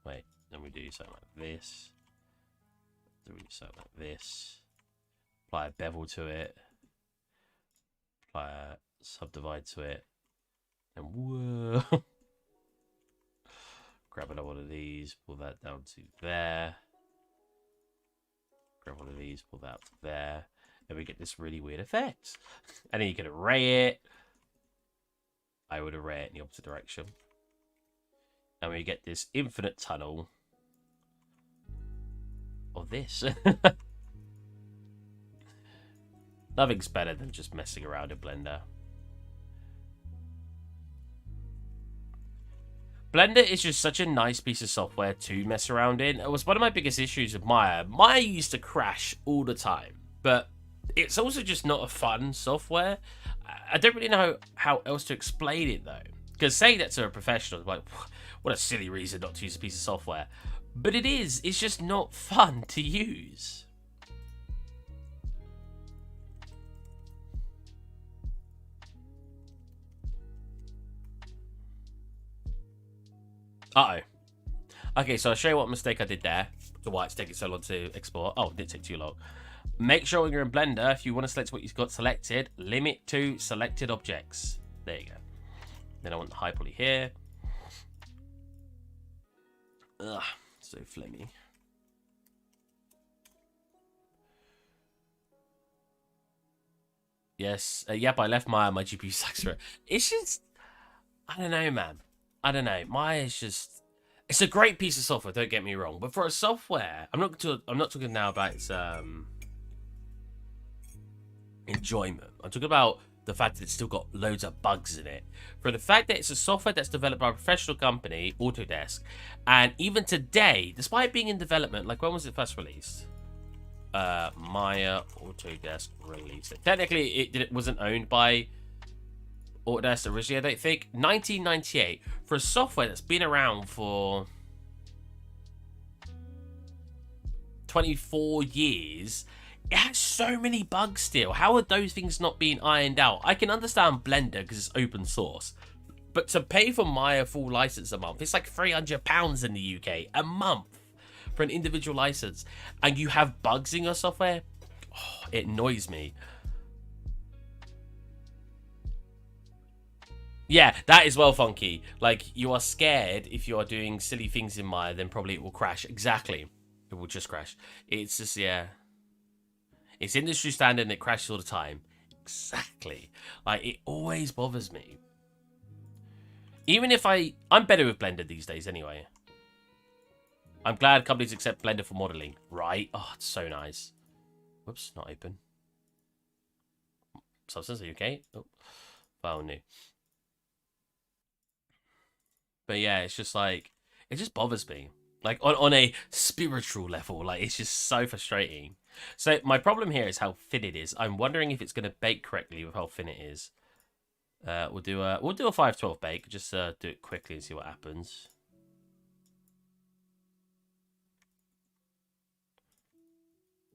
Speaker 1: Wait, then we do something like this. Then we do something like this. Apply a bevel to it. Apply a subdivide to it. And whoa. Grab another one of these, pull that down to there. Grab one of these, pull that up to there. And we get this really weird effect. And then you can array it. I would array it in the opposite direction. And we get this infinite tunnel of this. Nothing's better than just messing around in Blender. Blender is just such a nice piece of software to mess around in. It was one of my biggest issues with Maya. Maya used to crash all the time, but it's also just not a fun software. I don't really know how else to explain it though. Because saying that to a professional is like, what a silly reason not to use a piece of software. But it is. It's just not fun to use. Uh-oh. Okay, so I'll show you what mistake I did there. So why it's taking so long to export. Oh, it did take too long. Make sure when you're in Blender, if you want to select what you've got selected, limit to selected objects. There you go. Then I want the high poly here. Ugh, so flimmy. Yes, yep, I left my GPU sucks for it. It's just, I don't know, man. I don't know. Maya is just, it's a great piece of software. Don't get me wrong, but for a software, I'm not talking now about its enjoyment. I'm talking about the fact that it's still got loads of bugs in it. For the fact that it's a software that's developed by a professional company, Autodesk, and even today, despite being in development, like when was it first released? Maya Autodesk released it. Technically, it wasn't owned by Autodesk originally, I don't think. 1998. For a software that's been around for 24 years, it has so many bugs still. How are those things not being ironed out? I can understand Blender because it's open source. But to pay for Maya full license a month, it's like £300 in the UK a month for an individual license. And you have bugs in your software? Oh, it annoys me. Yeah, that is well funky. Like, you are scared if you are doing silly things in Maya, then probably it will crash. Exactly. It will just crash. It's just, yeah. It's industry standard and it crashes all the time. Exactly. Like, it always bothers me. Even if I'm better with Blender these days anyway. I'm glad companies accept Blender for modeling. Right? Oh, it's so nice. Whoops, not open. Substance, are you okay? Oh, file new. But yeah, it's just like, it just bothers me. Like, on a spiritual level, like, it's just so frustrating. So, my problem here is how thin it is. I'm wondering if it's going to bake correctly with how thin it is. We'll do a 512 bake. Just do it quickly and see what happens.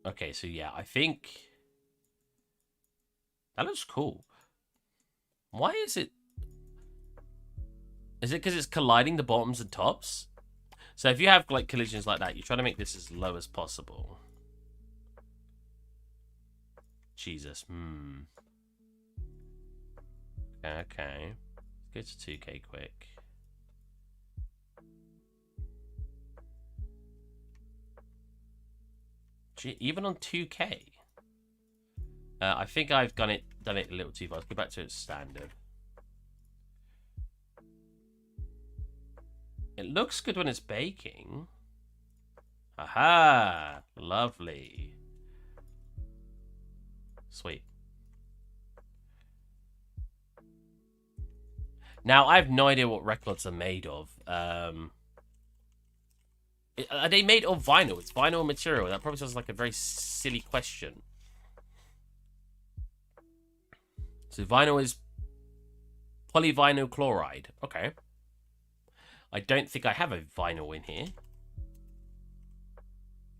Speaker 1: Okay, so yeah, I think that looks cool. Why is it? Is it because it's colliding the bottoms and tops? So if you have like collisions like that, you try to make this as low as possible. Jesus. Okay. Let's go to 2K quick. Gee, even on 2K. I think I've done it a little too far. Let's go back to its standard. It looks good when it's baking. Aha! Lovely. Sweet. Now, I have no idea what records are made of. Are they made of vinyl? It's vinyl material. That probably sounds like a very silly question. So vinyl is polyvinyl chloride. Okay. I don't think I have a vinyl in here.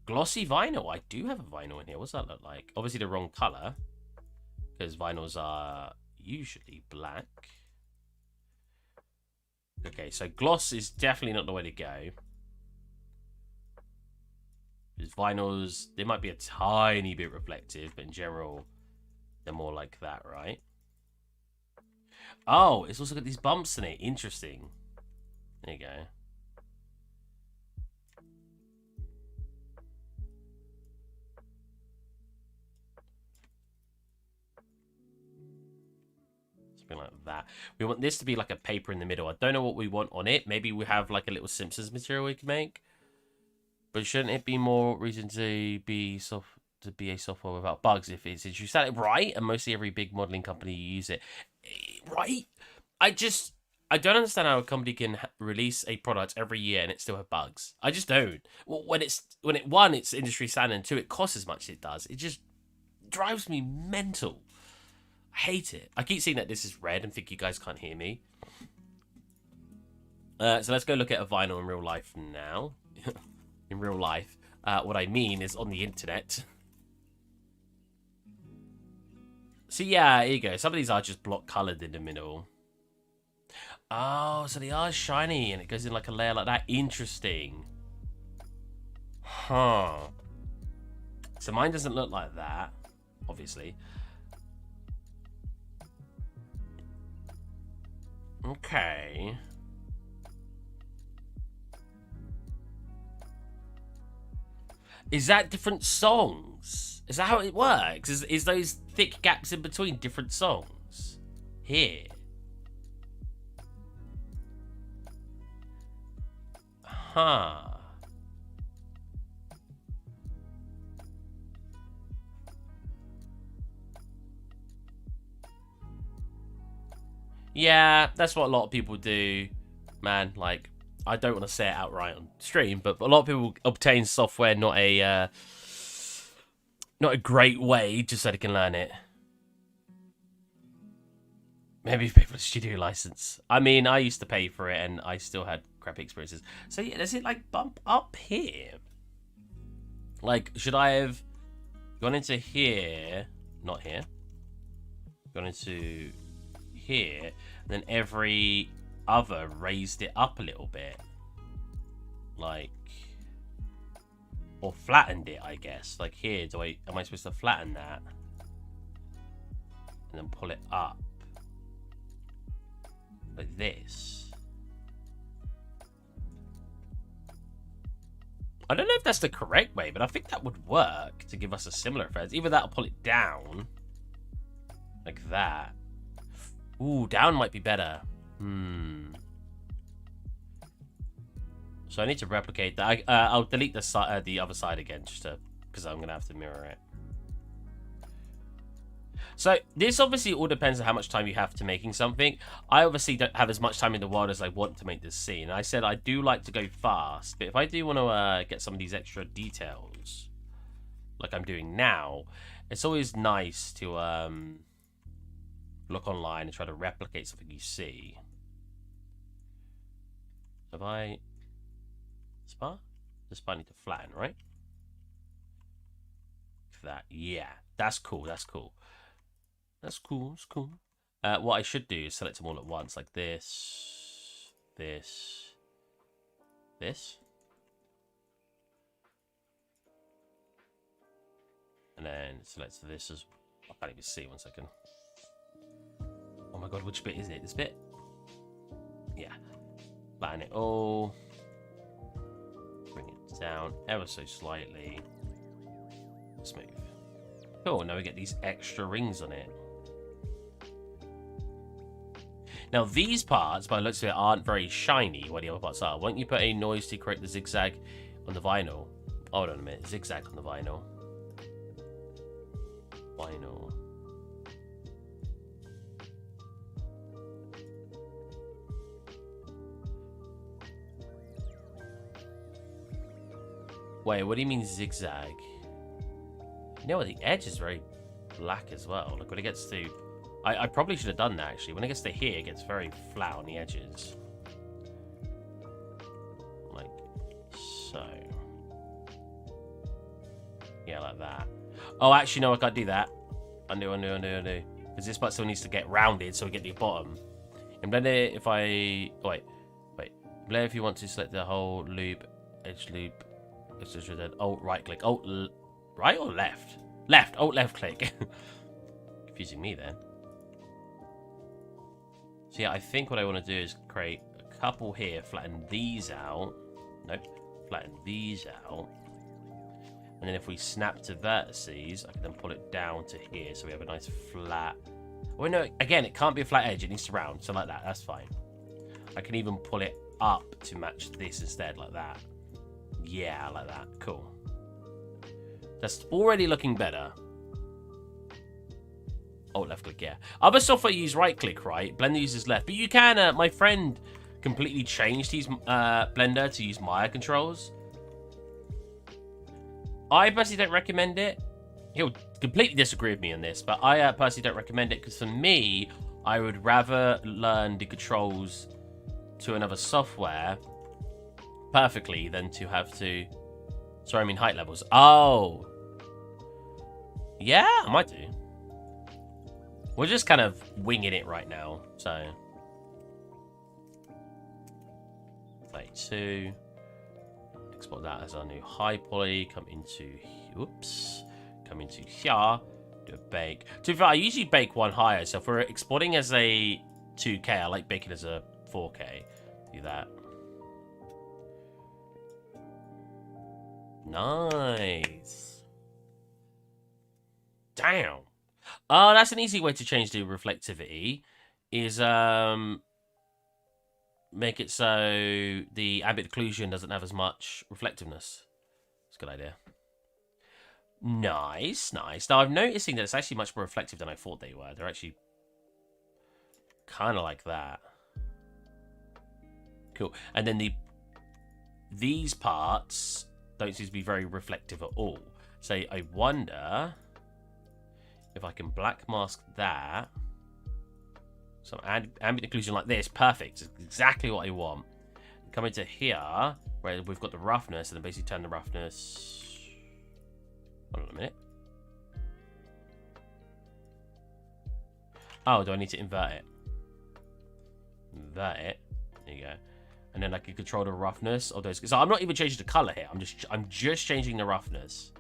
Speaker 1: Glossy vinyl. I do have a vinyl in here. What's that look like? Obviously the wrong color, because vinyls are usually black. Okay, so gloss is definitely not the way to go. Because vinyls, they might be a tiny bit reflective, but in general, they're more like that, right? Oh, it's also got these bumps in it. Interesting. There you go. Something like that. We want this to be like a paper in the middle. I don't know what we want on it. Maybe we have like a little Simpsons material we can make. But shouldn't it be more reason to be a software without bugs if it's introduced at it right? And mostly every big modeling company use it. Right? I don't understand how a company can release a product every year and it still have bugs. I just don't. Well, when it's industry standard, and two, it costs as much as it does. It just drives me mental. I hate it. I keep seeing that this is red and think you guys can't hear me. So let's go look at a vinyl in real life now. In real life. What I mean is on the internet. So yeah, here you go. Some of these are just block colored in the middle. Oh, so they are shiny and it goes in like a layer like that. Interesting. Huh. So mine doesn't look like that, obviously. Okay. Is that different songs? Is that how it works? Is those thick gaps in between different songs? Here. Huh. Yeah, that's what a lot of people do, man. Like, I don't want to say it outright on stream, but a lot of people obtain software not a great way just so they can learn it. Maybe pay for a studio license. I mean, I used to pay for it and I still had crappy experiences. So yeah, does it like bump up here? Like, should I have gone into here? Not here. Gone into here, and then every other raised it up a little bit. Like, or flattened it, I guess. Like here, am I supposed to flatten that? And then pull it up. Like this. I don't know if that's the correct way, but I think that would work to give us a similar effect. Either that or pull it down. Like that. Ooh, down might be better. So I need to replicate that. I'll delete the other side again, just because I'm gonna have to mirror it. So this obviously all depends on how much time you have to making something. I obviously don't have as much time in the world as I want to make this scene. I said I do like to go fast, but if I do want to get some of these extra details, like I'm doing now, it's always nice to look online and try to replicate something you see. Have I... Spar? The spar need to flatten, right? For that, yeah. That's cool, that's cool. That's cool, that's cool. What I should do is select them all at once, like this, this, this. And then select this as... I can't even see, 1 second. Oh my god, which bit is it? This bit? Yeah. Flatten it all. Bring it down ever so slightly. Smooth. Cool, now we get these extra rings on it. Now these parts, by the looks of it, aren't very shiny, what the other parts are. Won't you put a noise to create the zigzag on the vinyl? Hold on a minute, zigzag on the vinyl. Vinyl. Wait, what do you mean zigzag? You know what, the edge is very black as well. Like when it gets to... I probably should have done that actually. When it gets to here, it gets very flat on the edges. Like so. Yeah, like that. Oh, actually, no, I can't do that. Undo. Because this part still needs to get rounded so we get the bottom. And then if I... Oh, wait. Blend if you want to select the whole loop, edge loop. It's just then Alt right click. Alt right or left? Left. Alt left click. Confusing me then. So yeah, I think what I want to do is create a couple here, flatten these out. Nope. Flatten these out. And then if we snap to vertices, I can then pull it down to here so we have a nice flat... Oh no, again, it can't be a flat edge, it needs to round. So like that, that's fine. I can even pull it up to match this instead, like that. Yeah, like that. Cool. That's already looking better. Oh, left click, yeah. Other software use right click, right? Blender uses left. But you can, my friend completely changed his Blender to use Maya controls. I personally don't recommend it. He'll completely disagree with me on this, but I personally don't recommend it because for me, I would rather learn the controls to another software perfectly than to have to... Sorry, I mean height levels. Oh. Yeah, I might do. We're just kind of winging it right now, so... 32. Export that as our new high poly. Come into... Oops. Come into here. Do a bake. To be fair, I usually bake one higher, so if we're exporting as a 2K, I like baking as a 4K. Do that. Nice. Damn. Oh, that's an easy way to change the reflectivity. Is make it so the ambient occlusion doesn't have as much reflectiveness. That's a good idea. Nice, nice. Now I'm noticing that it's actually much more reflective than I thought they were. They're actually kind of like that. Cool. And then these parts don't seem to be very reflective at all. So I wonder if I can black mask that. Some ambient occlusion like this. Perfect. It's exactly what I want. Come into here, where we've got the roughness, and then basically turn the roughness... Hold on a minute. Oh, do I need to invert it? Invert it. There you go. And then I can control the roughness of those. So I'm not even changing the color here. I'm just changing the roughness.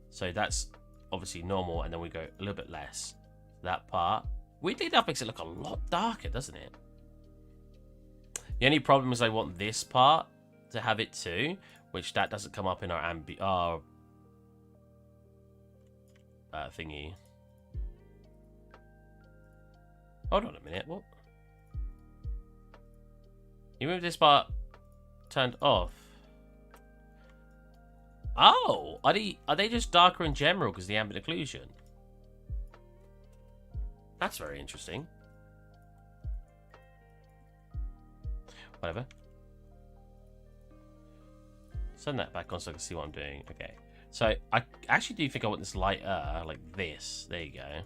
Speaker 1: So that's obviously normal, and then we go a little bit less. That part. Weirdly enough, makes it look a lot darker, doesn't it? The only problem is I want this part to have it too, which that doesn't come up in our thingy. Hold on a minute. What? You move this part turned off. Oh, are they just darker in general because of the ambient occlusion? That's very interesting. Whatever. Send that back on so I can see what I'm doing. Okay. So I actually do think I want this lighter, like this. There you go.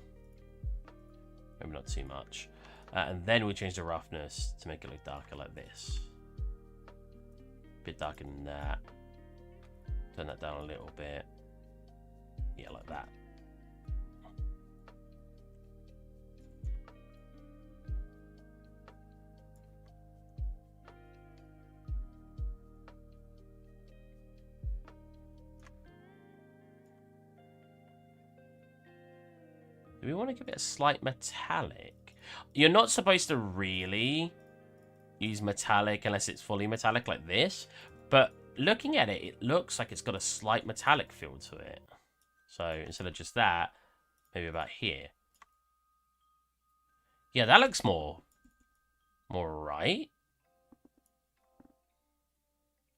Speaker 1: Maybe not too much. And then we change the roughness to make it look darker like this. A bit darker than that. Turn that down a little bit. Yeah, like that. Do we want to give it a slight metallic? You're not supposed to really use metallic unless it's fully metallic like this. But looking at it, it looks like it's got a slight metallic feel to it. So instead of just that, maybe about here. Yeah, that looks more right.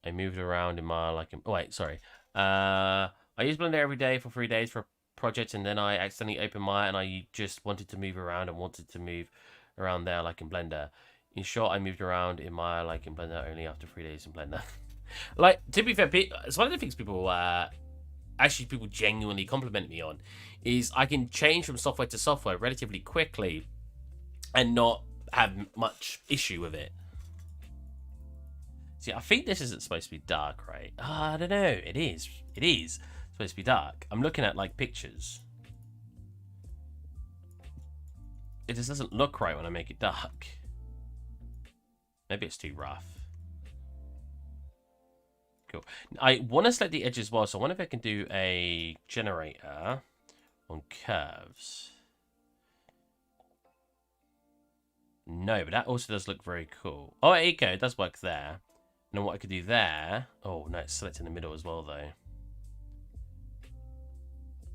Speaker 1: I moved around in my oh wait, sorry. I use Blender every day for 3 days for a project, and then I accidentally opened Maya and I just wanted to move around and wanted to move around there like in Blender. In short, I moved around in Maya like in Blender only after 3 days in Blender. Like, to be fair, it's one of the things people actually people genuinely compliment me on is I can change from software to software relatively quickly and not have much issue with it. See, I think this isn't supposed to be dark, right? I don't know. It is. It is supposed to be dark. I'm looking at like pictures. It just doesn't look right when I make it dark. Maybe it's too rough. Cool. I want to select the edge as well, so I wonder if I can do a generator on curves. No, but that also does look very cool. Oh, there you go. It does work there. And then what I could do there... Oh, no, it's selected in the middle as well, though. I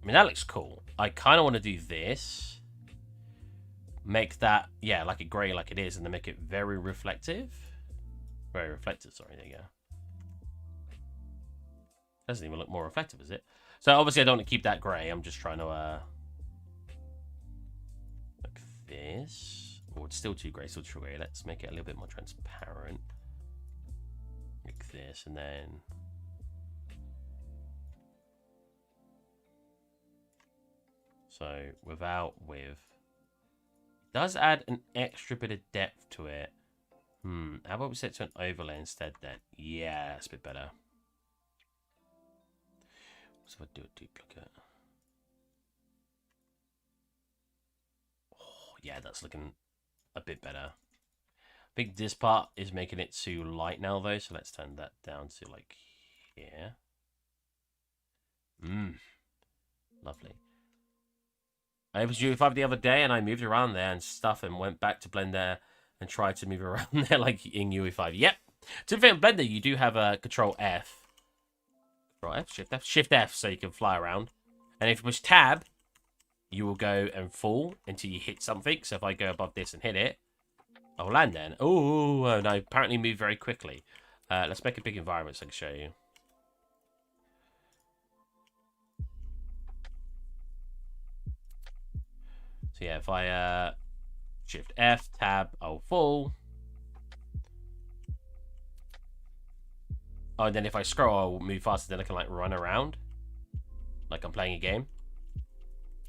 Speaker 1: mean, that looks cool. I kind of want to do this. Make that, yeah, like a grey like it is, and then make it very reflective. Very reflective, sorry, there you go. Doesn't even look more reflective, is it? So, obviously, I don't want to keep that grey. I'm just trying to, like this. Oh, it's still too grey, still too grey. Let's make it a little bit more transparent. Like this, and then... So, without with... Does add an extra bit of depth to it. How about we set it to an overlay instead then? Yeah, that's a bit better. So if I do a duplicate. Oh, yeah, that's looking a bit better. I think this part is making it too light now though, so let's turn that down to like here. Lovely. I was UE5 the other day and I moved around there and stuff and went back to Blender and tried to move around there like in UE5. Yep. To be fair, in Blender, you do have a Control F. Control F? Shift F? Shift F so you can fly around. And if you push Tab, you will go and fall until you hit something. So if I go above this and hit it, I'll land then. Oh, no, apparently move very quickly. Let's make a big environment so I can show you. So yeah, if I Shift F, Tab, I'll fall. Oh, and then if I scroll, I'll move faster, then I can like run around. Like I'm playing a game.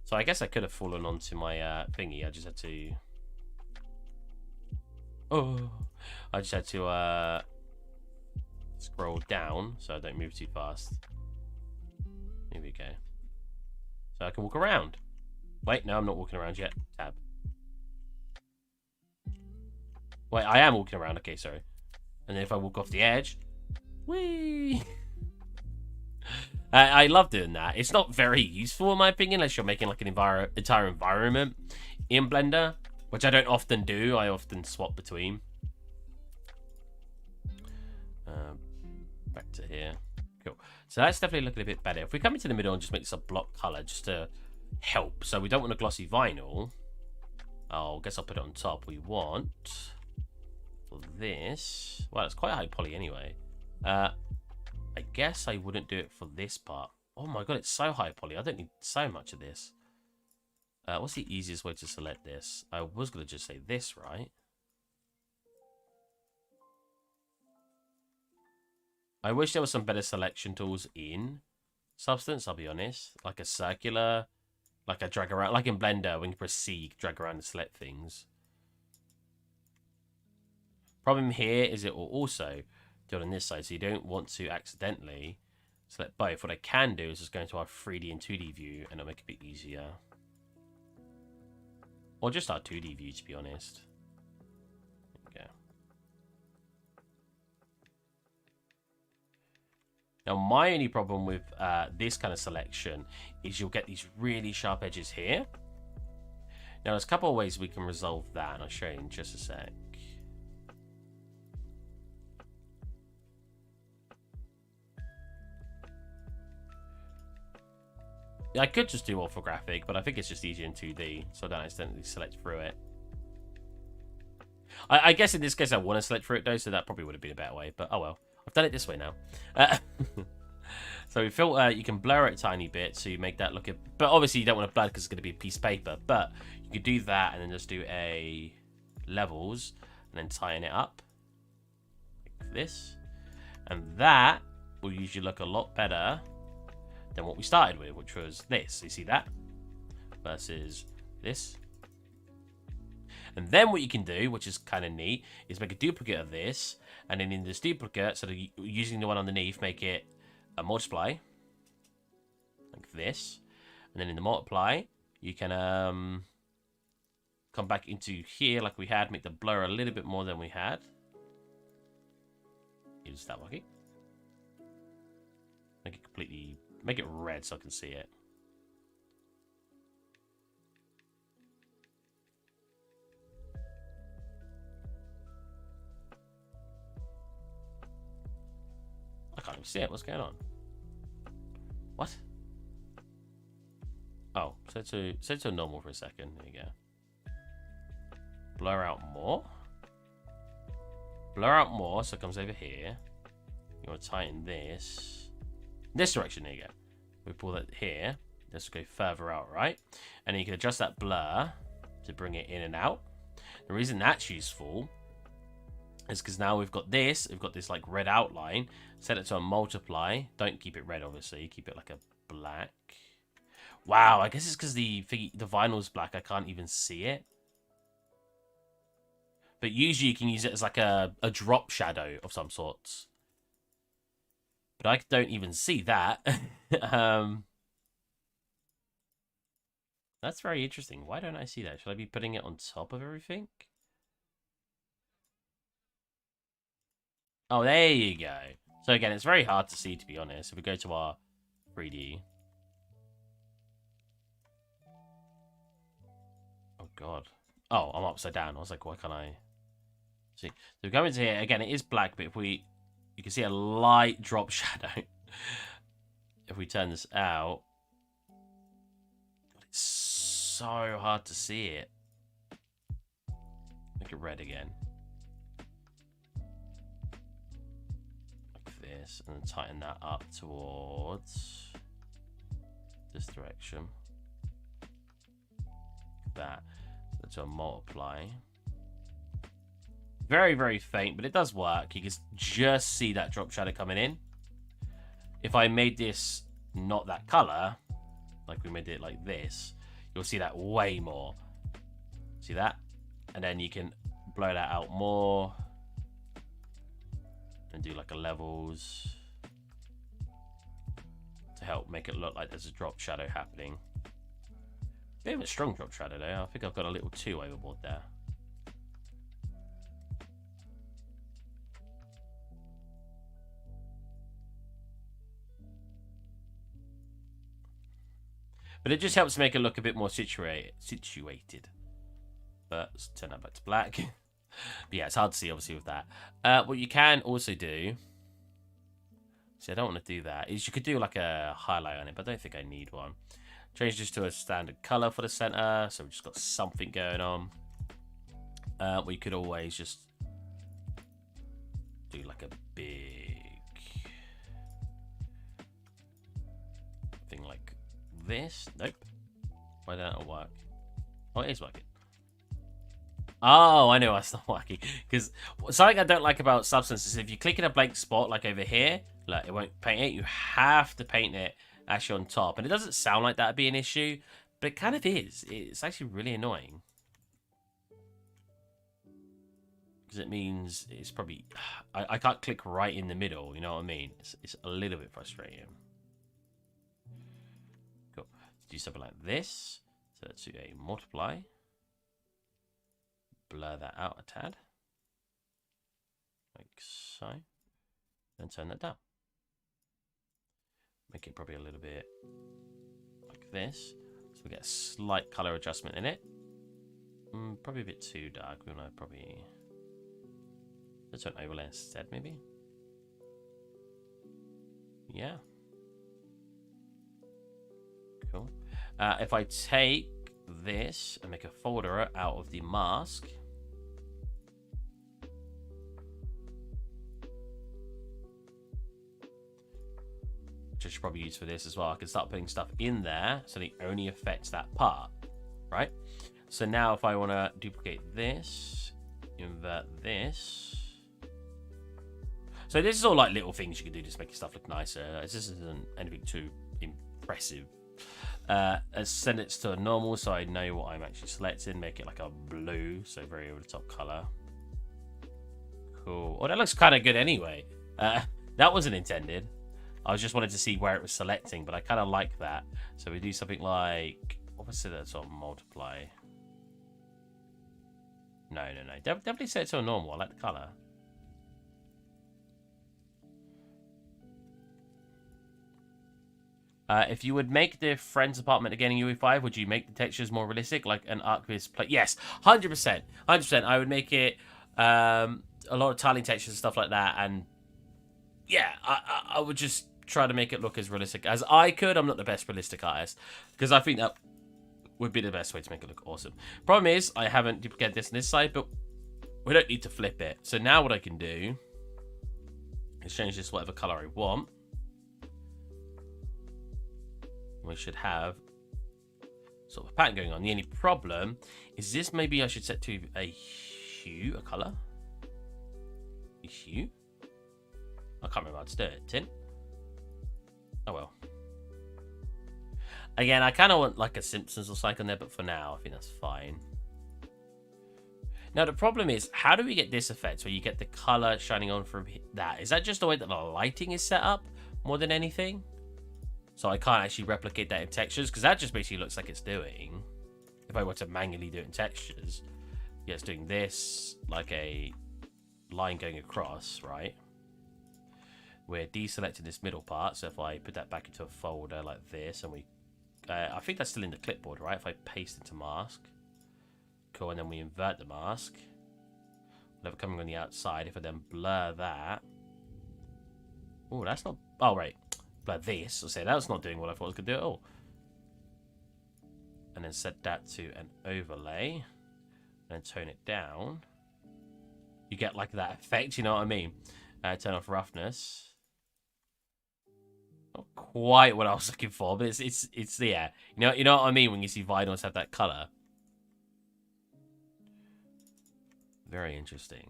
Speaker 1: So I guess I could have fallen onto my thingy. I just had to... Oh, I just had to scroll down so I don't move too fast. Here we go. So I can walk around. Wait, no, I'm not walking around yet. Tab. Wait, I am walking around. Okay, sorry. And then if I walk off the edge, whee! I love doing that. It's not very useful in my opinion, unless you're making like an entire environment in Blender, which I don't often do. I often swap between. Back to here. Cool. So that's definitely looking a bit better. If we come into the middle and just make this a block color, just to help. So we don't want a glossy vinyl. Oh, I guess I'll put it on top. We want for this. Well, it's quite high poly anyway. I guess I wouldn't do it for this part. Oh my god, it's so high poly. I don't need so much of this. What's the easiest way to select this? I was going to just say this, right? I wish there was some better selection tools in Substance, I'll be honest. Like a circular, like a drag around, like in Blender, when you press C, drag around and select things. Problem here is it will also do it on this side, so you don't want to accidentally select both. What I can do is just go into our 3D and 2D view, and it'll make it a bit easier. Or just our 2D view, to be honest. There we go. Now, my only problem with this kind of selection is you'll get these really sharp edges here. Now, there's a couple of ways we can resolve that, and I'll show you in just a sec. I could just do orthographic, but I think it's just easier in 2D, so I don't accidentally select through it. I guess in this case I want to select through it, though, so that probably would have been a better way, but oh well. I've done it this way now. So we filter, you can blur it a tiny bit, so you make that look... But obviously you don't want to blur because it's going to be a piece of paper, but you could do that and then just do a levels, and then tighten it up. Like this. And that will usually look a lot better than what we started with, which was this. You see that? Versus this. And then what you can do, which is kind of neat, is make a duplicate of this, and then in this duplicate, so that using the one underneath, make it a multiply, like this. And then in the multiply, you can come back into here like we had, make the blur a little bit more than we had. Is that working? Make it completely... Make it red so I can see it. I can't even see it. What's going on? What? Oh, set to normal for a second. There you go. Blur out more. Blur out more so it comes over here. You want to tighten this. This direction, there you go. We pull that here. Let's go further out, right? And then you can adjust that blur to bring it in and out. The reason that's useful is because now we've got this like red outline. Set it to a multiply. Don't keep it red, obviously. Keep it like a black. Wow, I guess it's because the vinyl's black. I can't even see it. But usually you can use it as like a drop shadow of some sorts. But I don't even see that. That's very interesting. Why don't I see that? Should I be putting it on top of everything? Oh, there you go. So again, it's very hard to see, to be honest. If we go to our 3D. Oh, God. Oh, I'm upside down. I was like, why can't I see? So we go into here. Again, it is black, but if we... You can see a light drop shadow. If we turn this out, it's so hard to see it. Make it red again. Like this. And then tighten that up towards this direction. Like that. So to multiply. Very, very faint, but it does work. You can just see that drop shadow coming in. If I made this not that color, like we made it like this, you'll see that way more. See that? And then you can blow that out more. And do like a levels. To help make it look like there's a drop shadow happening. Bit of a strong drop shadow though. I think I've got a little too overboard there. But it just helps make it look a bit more situated. But let's turn that back to black. But yeah, it's hard to see obviously with that. What you can also do, see I don't want to do that, is you could do like a highlight on it, but I don't think I need one. Change this to a standard color for the center, so we've just got something going on. We could always just do like a big thing like this. Nope. Why don't it work? Oh, it is working. Oh, I know it's not working. Because something I don't like about Substance is if you click in a blank spot, like over here, like it won't paint it. You have to paint it actually on top. And it doesn't sound like that'd be an issue, but it kind of is. It's actually really annoying. Because it means it's probably... I can't click right in the middle, you know what I mean? It's a little bit frustrating. Cool. Let's do something like this. So let's do a multiply. Blur that out a tad. Like so. Then turn that down. Make it probably a little bit like this. So we get a slight color adjustment in it. Probably a bit too dark. We want to probably... Let's do an overlay instead, maybe. Yeah. Cool. If I take this and make a folder out of the mask, which I should probably use for this as well, I can start putting stuff in there so it only affects that part, right? So now if I want to duplicate this, invert this. So this is all like little things you can do to make your stuff look nicer. This isn't anything too impressive. Send it to a normal so I know what I'm actually selecting. Make it like a blue, so very over the top color. Cool. Oh, that looks kind of good anyway. That wasn't intended. I just wanted to see where it was selecting, but I kind of like that. So we do something like, obviously that's on multiply. No. Definitely set it to a normal. I like the color. If you would make the friend's apartment again in UE5, would you make the textures more realistic, like an archivist plate? Yes, 100%. 100%. I would make it a lot of tiling textures and stuff like that. And yeah, I would just try to make it look as realistic as I could. I'm not the best realistic artist, because I think that would be the best way to make it look awesome. Problem is, I haven't duplicated this on this side, but we don't need to flip it. So now what I can do is change this whatever color I want. We should have sort of a pattern going on. The only problem is this. Maybe I should set to a hue, a color. A hue. I can't remember how to do it. Tint. Oh well. Again, I kind of want like a Simpsons or something on there, but for now, I think that's fine. Now the problem is, how do we get this effect where you get the color shining on from that? Is that just the way that the lighting is set up more than anything? So I can't actually replicate that in textures, because that just basically looks like it's doing, if I were to manually do it in textures, yeah, it's doing this, like a line going across, right? We're deselecting this middle part, so if I put that back into a folder like this, and we, I think that's still in the clipboard, right? If I paste into mask, cool, and then we invert the mask, whatever coming on the outside, if I then blur that, oh, that's not, oh, right. Like this, I'll say that's not doing what I thought it was going to do at all. And then set that to an overlay. And then tone it down. You get like that effect, you know what I mean? Turn off roughness. Not quite what I was looking for, but it's yeah. You know what I mean when you see vinyls have that color. Very interesting.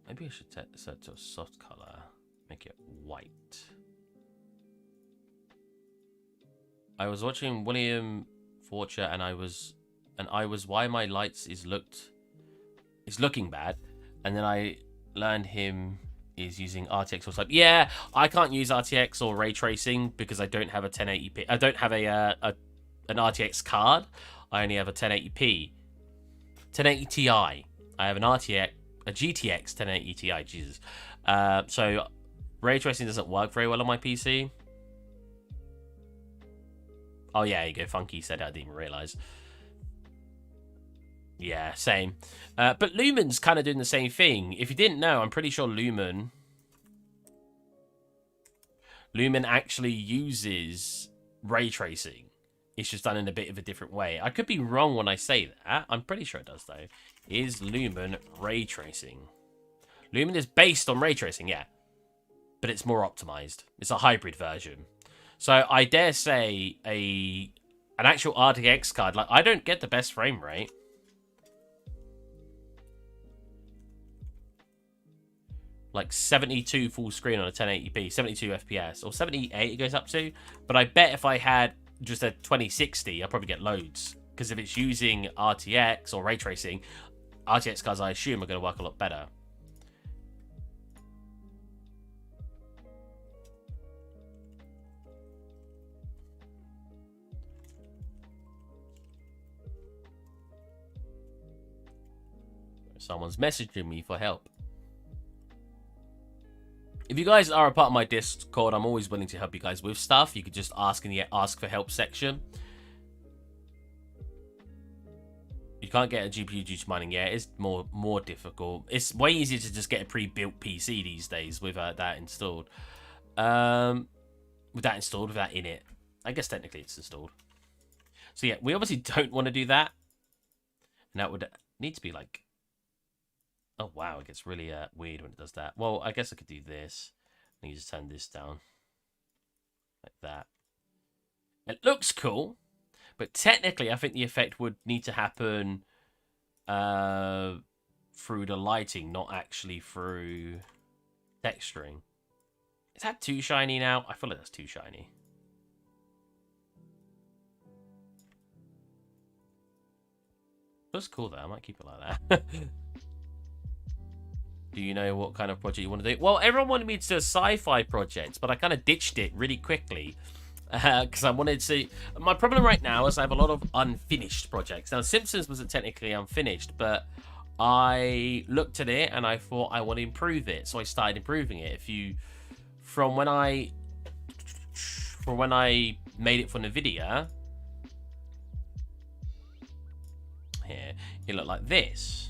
Speaker 1: Maybe I should set to a soft color, make it white. I was watching William Forcher, and I was why my lights is looking bad, and then I learned him is using RTX or something. Yeah, I can't use RTX or ray tracing because I don't have a 1080p. I don't have an RTX card. I only have a 1080p, 1080 Ti. I have an RTX. A GTX 1080 Ti, Jesus. So ray tracing doesn't work very well on my PC. Oh yeah, you go. Funky said I didn't even realize. Yeah, same. But Lumen's kind of doing the same thing. If you didn't know, I'm pretty sure Lumen actually uses ray tracing. It's just done in a bit of a different way. I could be wrong when I say that. I'm pretty sure it does, though. Is Lumen ray tracing? Lumen is based on ray tracing, yeah. But it's more optimized. It's a hybrid version. So I dare say an actual RTX card, like I don't get the best frame rate. Like 72 full screen on a 1080p, 72 FPS, or 78 it goes up to. But I bet if I had just a 2060, I'd probably get loads. Because if it's using RTX or ray tracing, RTX cards I assume are going to work a lot better. Someone's messaging me for help. If you guys are a part of my Discord, I'm always willing to help you guys with stuff. You could just ask in the ask for help section. You can't get a GPU due to mining yet. It's more difficult. It's way easier to just get a pre-built PC these days with that installed. With that in it. I guess technically it's installed. So yeah, we obviously don't want to do that. And that would need to be like... Oh, wow, it gets really weird when it does that. Well, I guess I could do this. And you just turn this down. Like that. It looks cool. But technically, I think the effect would need to happen through the lighting, not actually through texturing. Is that too shiny now? I feel like that's too shiny. Looks cool, though. I might keep it like that. Do you know what kind of project you want to do? Well, everyone wanted me to do a sci-fi project, but I kind of ditched it really quickly. Because I wanted to... My problem right now is I have a lot of unfinished projects. Now, Simpsons wasn't technically unfinished, but I looked at it and I thought I want to improve it. So I started improving it. If you... From when I made it for NVIDIA... Here, it looked like this.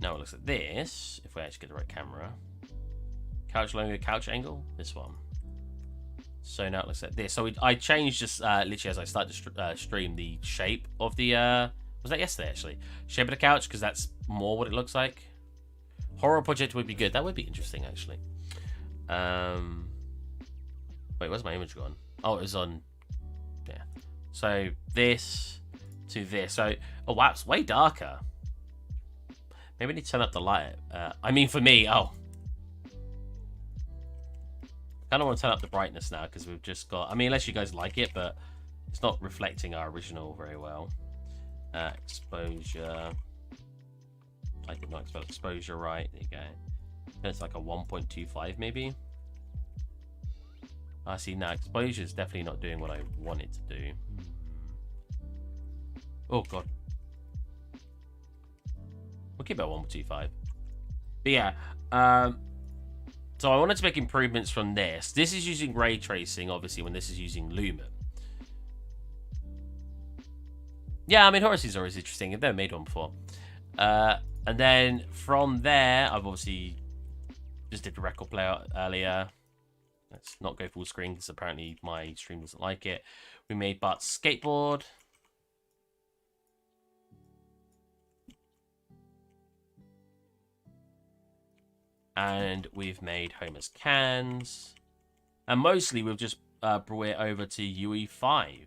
Speaker 1: Now it looks like this, if we actually get the right camera. Couch longer, couch angle, this one. So now it looks like this. So I changed just literally as I started to stream the shape of the, was that yesterday actually? Shape of the couch, because that's more what it looks like. Horror project would be good. That would be interesting actually. Wait, where's my image gone? Oh, it was on, yeah. So this to this. So, oh wow, it's way darker. Maybe I need to turn up the light. I mean, for me, I kind of want to turn up the brightness now because we've just got... I mean, unless you guys like it, but it's not reflecting our original very well. Exposure. I could not spell exposure right. There you go. It's like a 1.25 maybe. I see now. Exposure is definitely not doing what I want it to do. Oh, God. We'll keep it at 1.25. But yeah, so I wanted to make improvements from this. This is using ray tracing, obviously, when this is using Lumen. Yeah, I mean, Horace's always interesting. I've never made one before. And then from there, I've obviously just did the record player earlier. Let's not go full screen because apparently my stream doesn't like it. We made Bart's skateboard. And we've made Homer's cans. And mostly we've just brought it over to UE5. I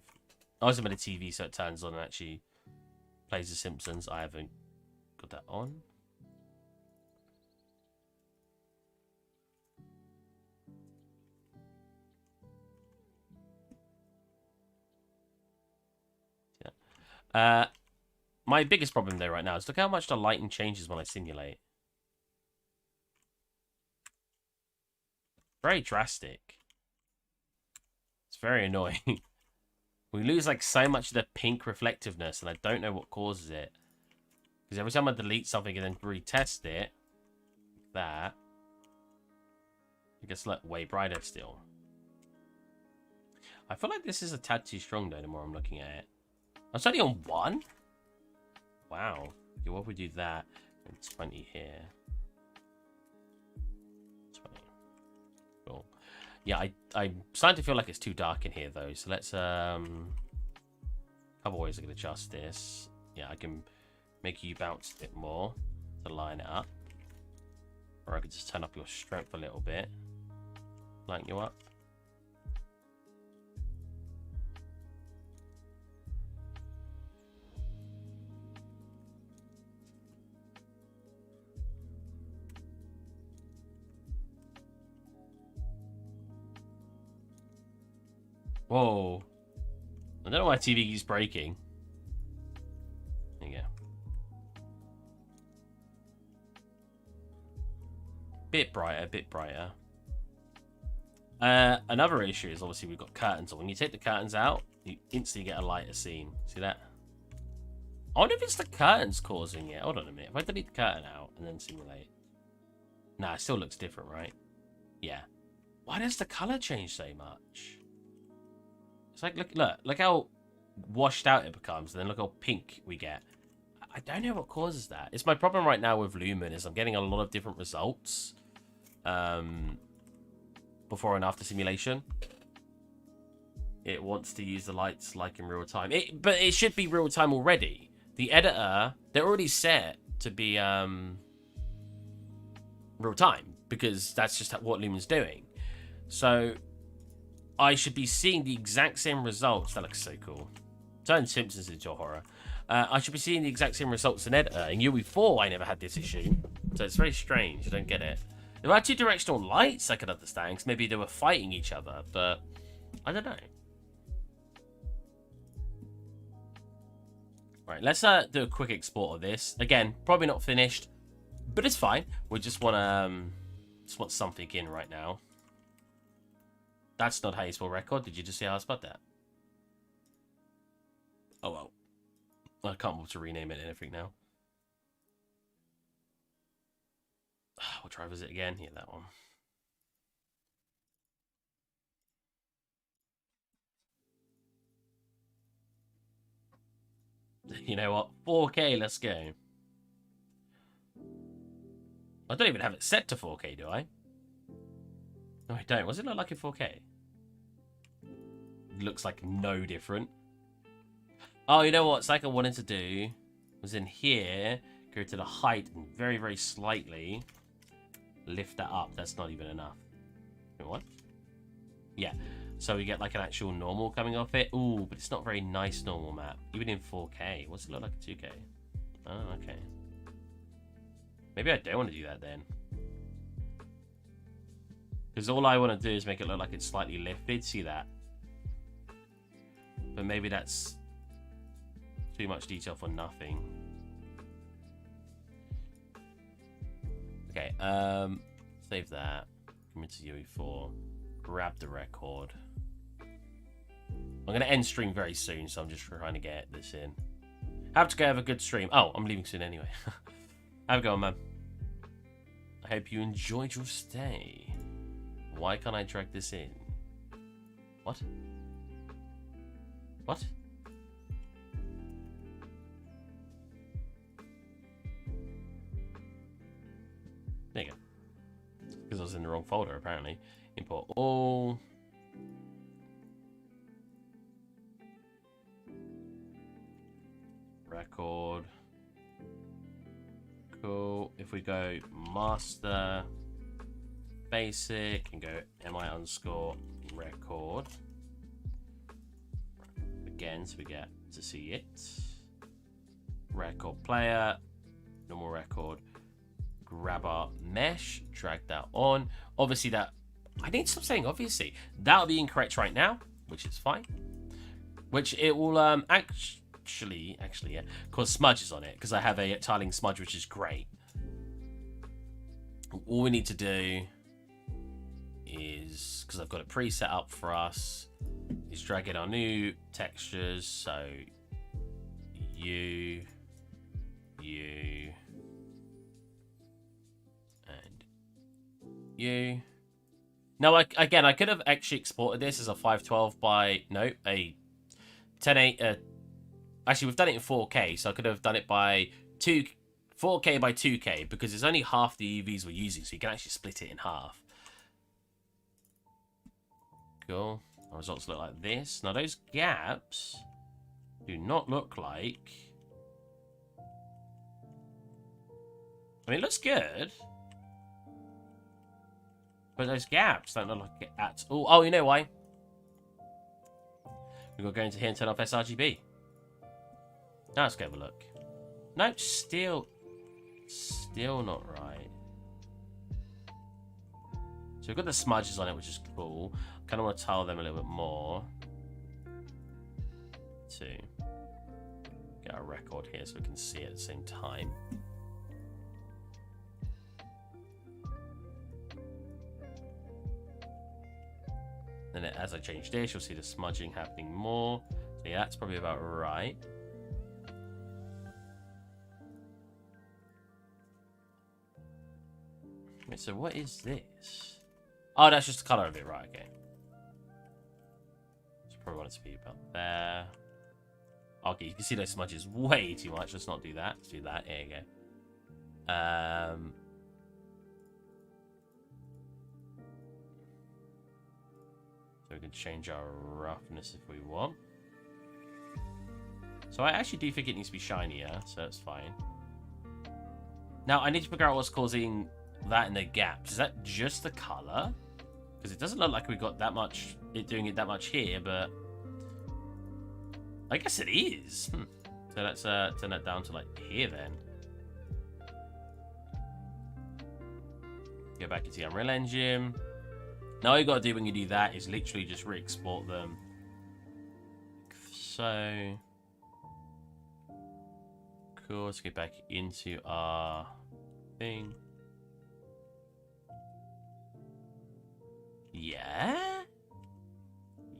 Speaker 1: also made a TV so it turns on and actually plays The Simpsons. I haven't got that on. Yeah. My biggest problem there right now is look how much the lighting changes when I simulate. Very drastic. It's very annoying. We lose like so much of the pink reflectiveness and I don't know what causes it. Because every time I delete something and then retest it, that, it gets like way brighter still. I feel like this is a tad too strong though the more I'm looking at it. I'm starting on 1? Wow. Okay, what if we do that and 20 here? Yeah, I'm starting to feel like it's too dark in here, though. So let's, couple ways I can adjust this. Yeah, I can make you bounce a bit more to line it up. Or I could just turn up your strength a little bit. Lighten you up. Whoa. I don't know why TV keeps breaking. There you go. Bit brighter, bit brighter. Another issue is obviously we've got curtains. When you take the curtains out, you instantly get a lighter scene. See that? I wonder if it's the curtains causing it. Hold on a minute. If I delete the curtain out and then simulate. Nah, it still looks different, right? Yeah. Why does the color change so much? It's like, look how washed out it becomes, and then look how pink we get. I don't know what causes that. It's my problem right now with Lumen is I'm getting a lot of different results before and after simulation. It wants to use the lights like in real time. But it should be real time already. The editor, they're already set to be real time because that's just what Lumen's doing. So I should be seeing the exact same results. That looks so cool. Turn Simpsons into a horror. I should be seeing the exact same results in editor. In UE4, I never had this issue. So it's very strange. I don't get it. If I had two directional lights, I could understand. Cause maybe they were fighting each other. But I don't know. Right, let's do a quick export of this. Again, probably not finished. But it's fine. We just want something in right now. That's not how you spell record. Did you just see how I spelled that? Oh, well. I can't bother to rename it anything now. What drive is it again? Yeah, that one. You know what? 4K, let's go. I don't even have it set to 4K, do I? No, I don't. Was it not like in 4K? Looks like no different. Oh, you know what? It's like I wanted to do was in here, go to the height and very, very slightly lift that up. That's not even enough. What? Yeah. So we get like an actual normal coming off it. Ooh, but it's not very nice normal map. Even in 4K. What's it look like in 2K? Oh, okay. Maybe I don't want to do that then. Because all I want to do is make it look like it's slightly lifted. See that? But maybe that's too much detail for nothing. Okay, save that. Come into UE4. Grab the record. I'm going to end stream very soon, so I'm just trying to get this in. Have to go have a good stream. Oh, I'm leaving soon anyway. Have a go, man. I hope you enjoyed your stay. Why can't I drag this in? What? What? There you go. Because I was in the wrong folder, apparently. Import all. Record. Cool. If we go master, basic, and go mi_record. Again, so we get to see it. Record player, normal record. Grab our mesh, drag that on. Obviously that, I need to stop saying obviously. That'll be incorrect right now, which is fine. Which it will actually, yeah, cause smudges on it, because I have a tiling smudge, which is great. All we need to do is, because I've got it preset up for us, is drag in our new textures. So you and you. Now, again, I could have actually exported this as a 512 by, no, a 1080. Actually, we've done it in 4K, so I could have done it by 4K by 2K, because it's only half the UVs we're using, so you can actually split it in half. Cool. Our results look like this. Now, those gaps do not look like... I mean, it looks good. But those gaps don't look like it at all. Oh, you know why? We've got to go into here and turn off sRGB. Now let's go have a look. No, still not right. So we've got the smudges on it, which is cool. Kind of want to tile them a little bit more. To get a record here so we can see it at the same time. Then as I change this, you'll see the smudging happening more. So yeah, that's probably about right. Wait, so what is this? Oh, that's just the color of it, right? Okay. So probably want it to be about there. Okay, you can see those smudges way too much. Let's not do that. Let's do that. Here you go. So we can change our roughness if we want. So I actually do think it needs to be shinier, so that's fine. Now I need to figure out what's causing that in the gaps. Is that just the color? Because it doesn't look like we got that much, doing it that much here, but I guess it is. So let's turn that down to like here then. Go back into the Unreal Engine. Now all you gotta do when you do that is literally just re-export them. So cool, let's get back into our thing. Yeah?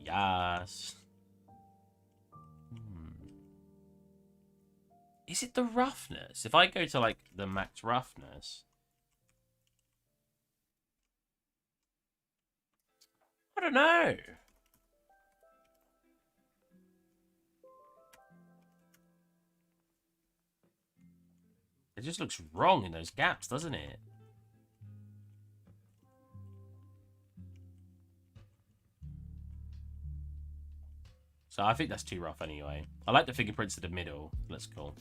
Speaker 1: Yes. Is it the roughness? If I go to like the max roughness, I don't know. It just looks wrong in those gaps, doesn't it? So I think that's too rough anyway. I like the fingerprints in the middle. That's cool.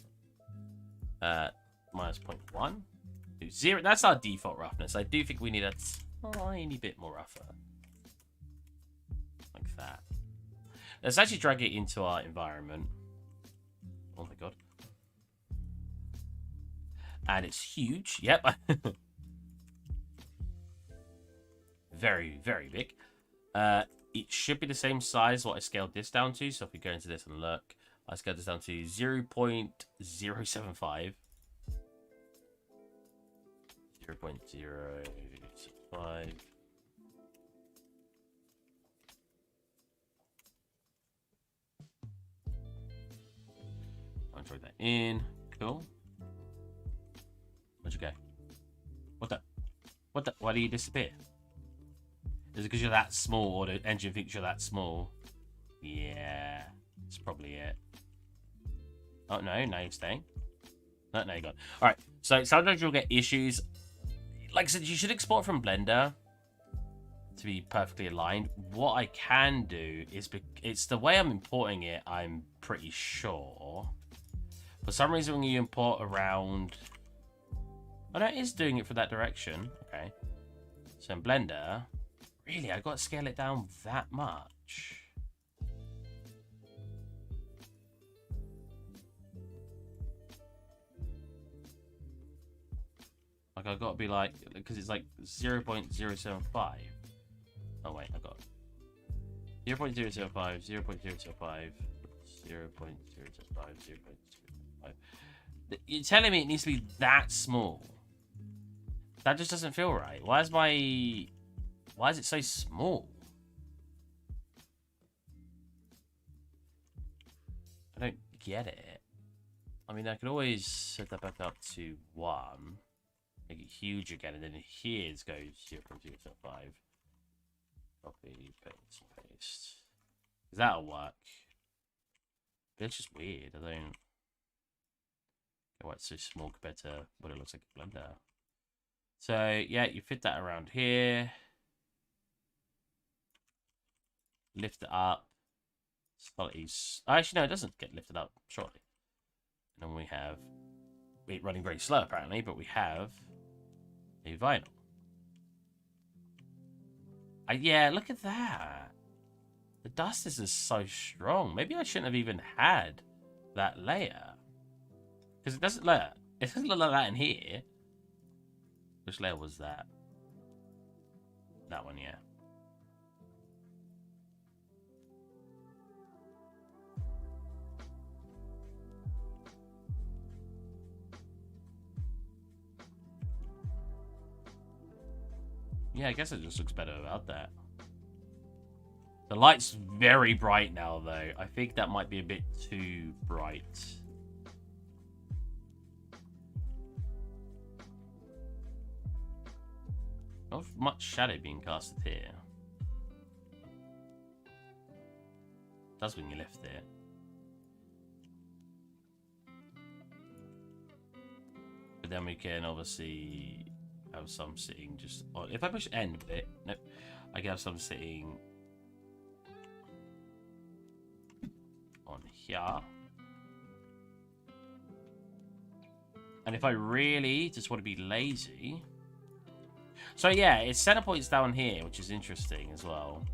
Speaker 1: Minus 0.1. 0. That's our default roughness. I do think we need a tiny bit more rougher. Like that. Let's actually drag it into our environment. Oh my god. And it's huge. Yep. Very, very big. It should be the same size what I scaled this down to. So if we go into this and look, I scaled this down to 0.075. 0.075. I'll throw that in. Cool. Where'd you go? What the? What the? Why do you disappear? Is it because you're that small, or the engine thinks you're that small? Yeah, that's probably it. Oh, no, now you're staying. No, you're gone. Alright, so sometimes you'll get issues. Like I said, you should export from Blender to be perfectly aligned. What I can do is, it's the way I'm importing it, I'm pretty sure. For some reason, when you import around... Oh, no, it is doing it for that direction. Okay. So in Blender... Really, I got to scale it down that much. Like, I got to be like, because it's like 0.075. Oh, wait, I got 0.075, 0.075, 0.075, 0.075. You're telling me it needs to be that small? That just doesn't feel right. Why is it so small? I don't get it. I mean, I could always set that back up to 1. Make it huge again, and then here it goes 0.075. Copy, paste. That'll work. But it's just weird. I don't get why it's so small compared to what it looks like in Blender. So, yeah, you fit that around here. Lift it up. Slightly. Actually, no, it doesn't get lifted up, surely. And then we have it running very slow, apparently, but we have a vinyl. Yeah, look at that. The dust is just so strong. Maybe I shouldn't have even had that layer. Because it doesn't look like that in here. Which layer was that? That one, yeah. Yeah, I guess it just looks better without that. The light's very bright now, though. I think that might be a bit too bright. Not much shadow being casted here. Does when you lift it. But then we can obviously have some sitting just on. If I push end with it, nope, I can have some sitting on here. And if I really just want to be lazy, so yeah, it's center points down here, which is interesting as well.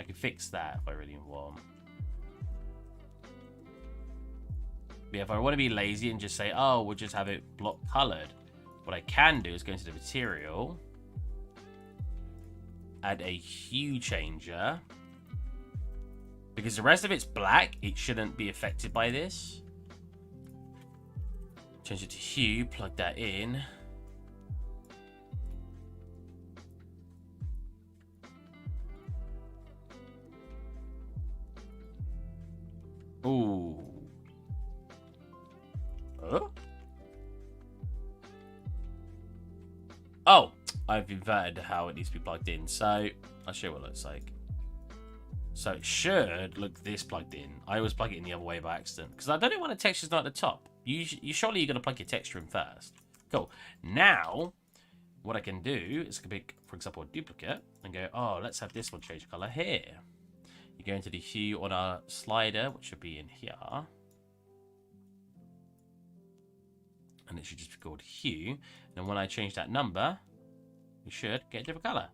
Speaker 1: I can fix that if I really want. But if I want to be lazy and just say, oh, we'll just have it block colored, what I can do is go into the material, add a hue changer. Because the rest of it's black, it shouldn't be affected by this. Change it to hue, plug that in. Ooh. Huh? Oh, I've inverted how it needs to be plugged in. So, I'll show you what it looks like. So, it should look this plugged in. I always plug it in the other way by accident. Because I don't want the texture's not at the top. Surely you're going to plug your texture in first. Cool. Now, what I can do is I can pick, for example, a duplicate. And go, oh, let's have this one change color here. You go into the hue on our slider, which should be in here. And it should just be called hue. And when I change that number, we should get a different color.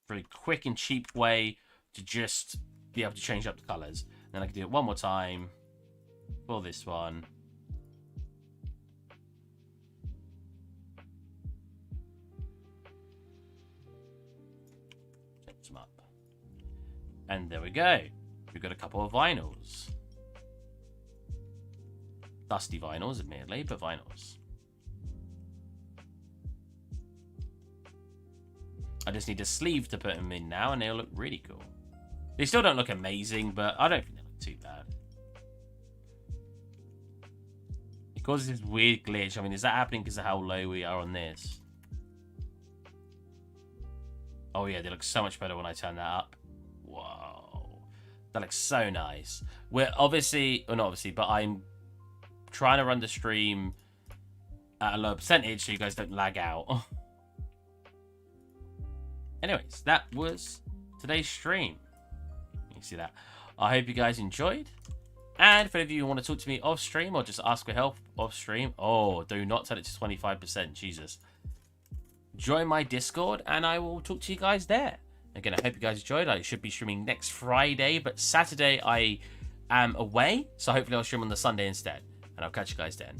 Speaker 1: Very quick and cheap way to just be able to change up the colors. Then I can do it one more time for this one. Check them up. And there we go. We've got a couple of vinyls. Dusty vinyls, admittedly, but vinyls. I just need a sleeve to put them in now, and they'll look really cool. They still don't look amazing, but I don't think they look too bad. It causes this weird glitch. I mean, is that happening because of how low we are on this? Oh, yeah, they look so much better when I turn that up. Whoa. That looks so nice. We're obviously, or not obviously, but I'm trying to run the stream at a low percentage so you guys don't lag out. Anyways, that was today's stream. You can see that. I hope you guys enjoyed. And for any of you who want to talk to me off stream or just ask for help off stream, oh, do not turn it to 25%. Jesus. Join my Discord and I will talk to you guys there. Again, I hope you guys enjoyed. I should be streaming next Friday, but Saturday I am away. So hopefully I'll stream on the Sunday instead. And I'll catch you guys then.